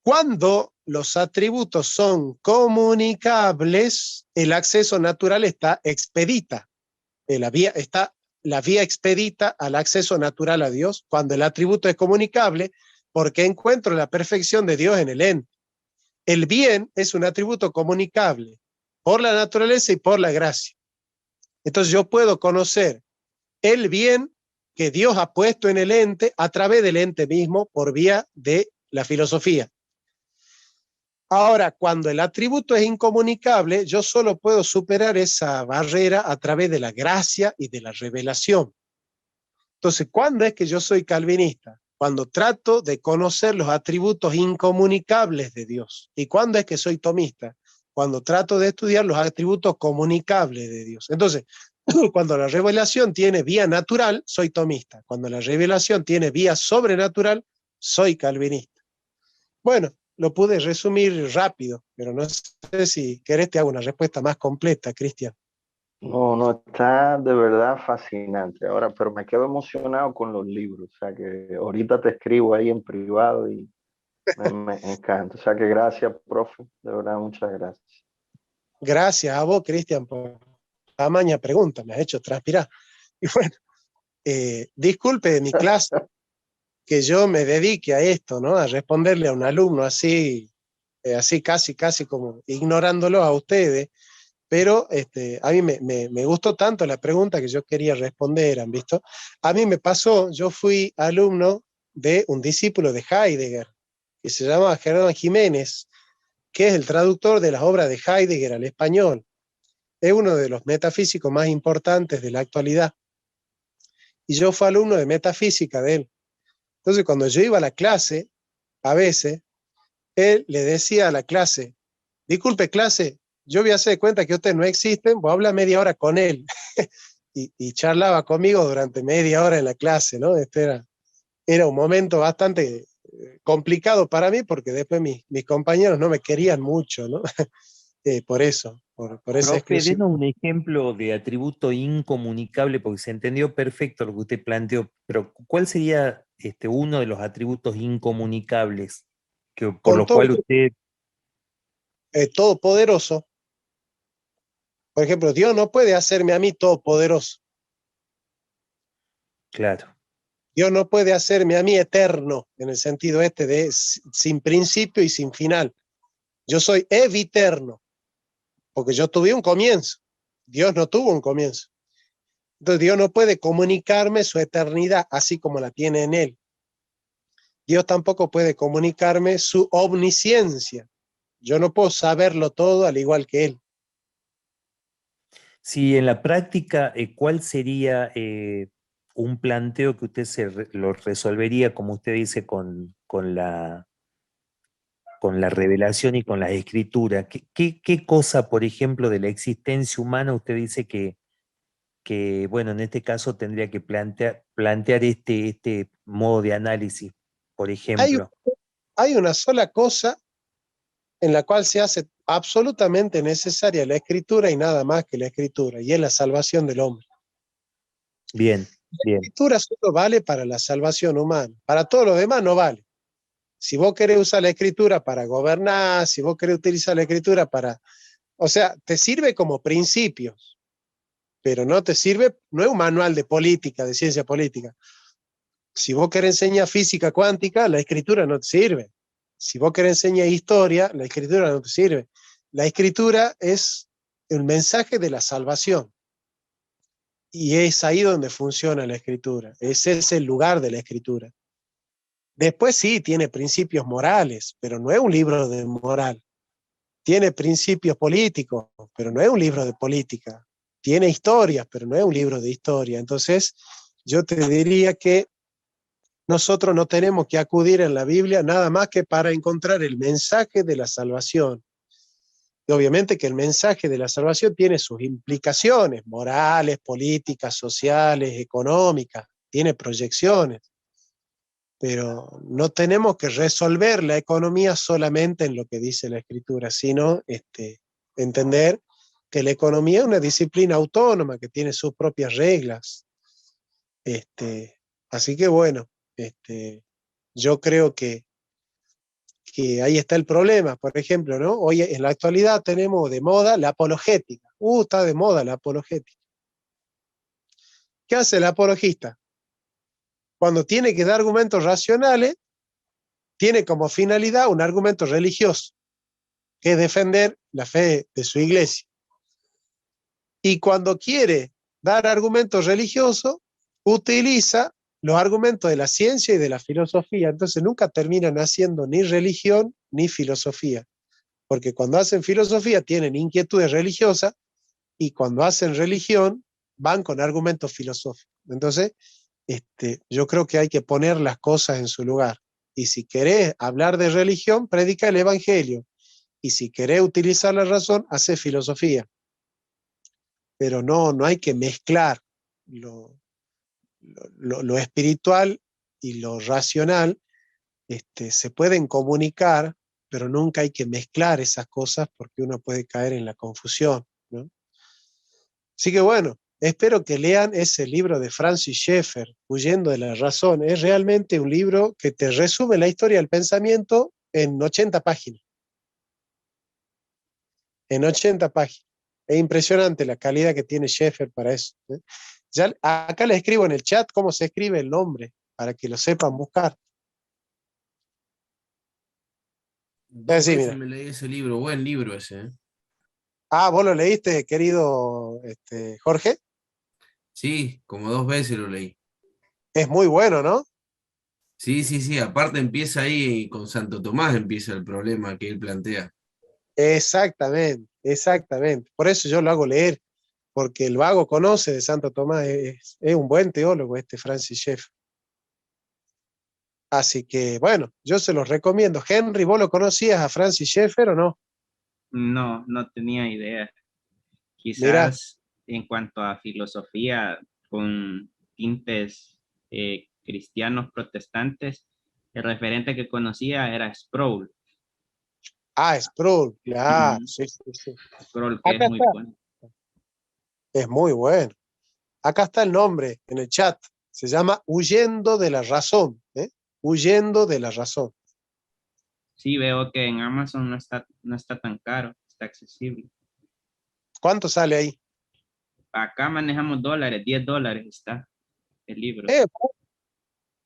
cuando los atributos son comunicables, el acceso natural está expedita. La vía expedita al acceso natural a Dios cuando el atributo es comunicable, porque encuentro la perfección de Dios en el ente. El bien es un atributo comunicable por la naturaleza y por la gracia. Entonces yo puedo conocer el bien que Dios ha puesto en el ente a través del ente mismo por vía de la filosofía. Ahora, cuando el atributo es incomunicable, yo solo puedo superar esa barrera a través de la gracia y de la revelación. Entonces, ¿cuándo es que yo soy calvinista? Cuando trato de conocer los atributos incomunicables de Dios. ¿Y cuándo es que soy tomista? Cuando trato de estudiar los atributos comunicables de Dios. Entonces, cuando la revelación tiene vía natural, soy tomista. Cuando la revelación tiene vía sobrenatural, soy calvinista. Bueno, lo pude resumir rápido, pero no sé si querés te hago una respuesta más completa, Cristian. No, no, está de verdad fascinante. Ahora, pero me quedo emocionado con los libros. O sea que ahorita te escribo ahí en privado y me encanta. O sea que gracias, profe. De verdad, muchas gracias. Gracias a vos, Cristian, por la maña pregunta, me has hecho transpirar. Y bueno, disculpe de mi clase que yo me dedique a esto, ¿no? A responderle a un alumno así, así casi como ignorándolo a ustedes, pero a mí me gustó tanto la pregunta que yo quería responder, ¿han visto? A mí me pasó, yo fui alumno de un discípulo de Heidegger, que se llama Germán Jiménez, que es el traductor de las obras de Heidegger al español. Es uno de los metafísicos más importantes de la actualidad. Y yo fui alumno de metafísica de él. Entonces, cuando yo iba a la clase, a veces, él le decía a la clase, disculpe clase, yo voy a hacer de cuenta que ustedes no existen, voy a hablar media hora con él. y charlaba conmigo durante media hora en la clase, ¿no? Era un momento bastante complicado para mí porque después mis compañeros no me querían mucho, ¿no? Por eso, por esa Profe, exclusión. denos un ejemplo de atributo incomunicable, porque se entendió perfecto lo que usted planteó, pero ¿cuál sería uno de los atributos incomunicables por Con lo todo, cual usted... todopoderoso. Por ejemplo, Dios no puede hacerme a mí todopoderoso. Claro. Dios no puede hacerme a mí eterno, en el sentido de sin principio y sin final. Yo soy eviterno, porque yo tuve un comienzo. Dios no tuvo un comienzo. Entonces Dios no puede comunicarme su eternidad así como la tiene en Él. Dios tampoco puede comunicarme su omnisciencia. Yo no puedo saberlo todo al igual que Él. Sí, en la práctica, ¿cuál sería un planteo que usted lo resolvería, como usted dice, con la revelación y con la escritura? ¿Qué cosa, por ejemplo, de la existencia humana usted dice que bueno, en este caso tendría que plantear este modo de análisis, por Hay, ejemplo? hay una sola cosa en la cual se hace absolutamente necesaria la escritura y nada más que la escritura, y es la salvación del hombre. Bien, La bien. escritura solo vale para la salvación humana, para todo lo demás no vale. Si vos querés usar la escritura para gobernar, si vos querés utilizar la escritura para, o sea, te sirve como principios, pero no te sirve, no es un manual de política, de ciencia política. Si vos querés enseñar física cuántica, la escritura no te sirve. Si vos querés enseñar historia, la escritura no te sirve. La escritura es el mensaje de la salvación. Y es ahí donde funciona la escritura. Ese es el lugar de la escritura. Después sí, tiene principios morales, pero no es un libro de moral. Tiene principios políticos, pero no es un libro de política. Tiene historias, pero no es un libro de historia. Entonces, yo te diría que nosotros no tenemos que acudir en la Biblia nada más que para encontrar el mensaje de la salvación. Y obviamente que el mensaje de la salvación tiene sus implicaciones morales, políticas, sociales, económicas, tiene proyecciones, pero no tenemos que resolver la economía solamente en lo que dice la Escritura, sino entender que la economía es una disciplina autónoma que tiene sus propias reglas. Así que bueno, yo creo que ahí está el problema. Por ejemplo, ¿no? Hoy en la actualidad tenemos de moda la apologética. Está de moda la apologética. ¿Qué hace el apologista? Cuando tiene que dar argumentos racionales, tiene como finalidad un argumento religioso, que es defender la fe de su iglesia. Y cuando quiere dar argumentos religiosos, utiliza los argumentos de la ciencia y de la filosofía. Entonces nunca terminan haciendo ni religión ni filosofía. Porque cuando hacen filosofía tienen inquietudes religiosas y cuando hacen religión van con argumentos filosóficos. Entonces, yo creo que hay que poner las cosas en su lugar. Y si querés hablar de religión, predica el evangelio. Y si querés utilizar la razón, hace filosofía. Pero no hay que mezclar lo espiritual y lo racional, se pueden comunicar, pero nunca hay que mezclar esas cosas porque uno puede caer en la confusión, ¿no? Así que bueno, espero que lean ese libro de Francis Schaeffer, Huyendo de la razón. Es realmente un libro que te resume la historia del pensamiento en 80 páginas. En 80 páginas. Es impresionante la calidad que tiene Schaeffer para eso, ¿eh? Ya, acá le escribo en el chat cómo se escribe el nombre, para que lo sepan buscar. Dos Sí, veces mira. me leí ese libro, buen libro ese, ¿eh? Ah, ¿vos lo leíste, querido Jorge? Sí, como 2 veces lo leí. Es muy bueno, ¿no? Sí, sí, sí, aparte empieza ahí con Santo Tomás, empieza el problema que él plantea. Exactamente, exactamente. Por eso yo lo hago leer, porque el vago conoce de Santo Tomás, es un buen teólogo Francis Schaeffer. Así que, bueno, yo se los recomiendo. Henry, ¿vos lo conocías a Francis Schaeffer o no? No, no tenía idea. Mira, Quizás en cuanto a filosofía con tintes cristianos protestantes, el referente que conocía era Sproul. Sproul, claro, Ujú. sí, sí, sí. Sproul, que es Acá muy está, bueno. es muy bueno. Acá está el nombre en el chat. Se llama Huyendo de la razón, ¿eh? Huyendo de la razón. Sí, veo que en Amazon no está tan caro, está accesible. ¿Cuánto sale ahí? Acá manejamos dólares, $10 está el libro.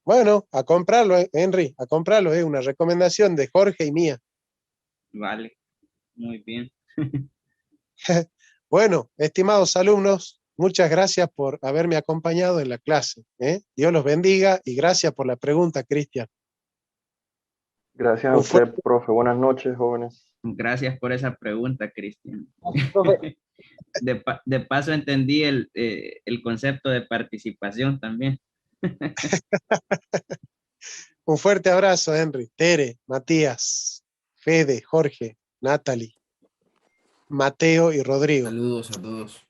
Bueno, a comprarlo, Henry, a comprarlo, es una recomendación de Jorge y mía. Vale, muy bien. Bueno, estimados alumnos, muchas gracias por haberme acompañado en la clase, ¿eh? Dios los bendiga y gracias por la pregunta, Cristian. Gracias a Un usted, fuerte profe. Buenas noches, jóvenes. Gracias por esa pregunta, Cristian. abrazo. De paso entendí el concepto de participación también. Un fuerte abrazo, Henry, Tere, Matías, Fede, Jorge, Natalie, Mateo y Rodrigo. Saludos a todos.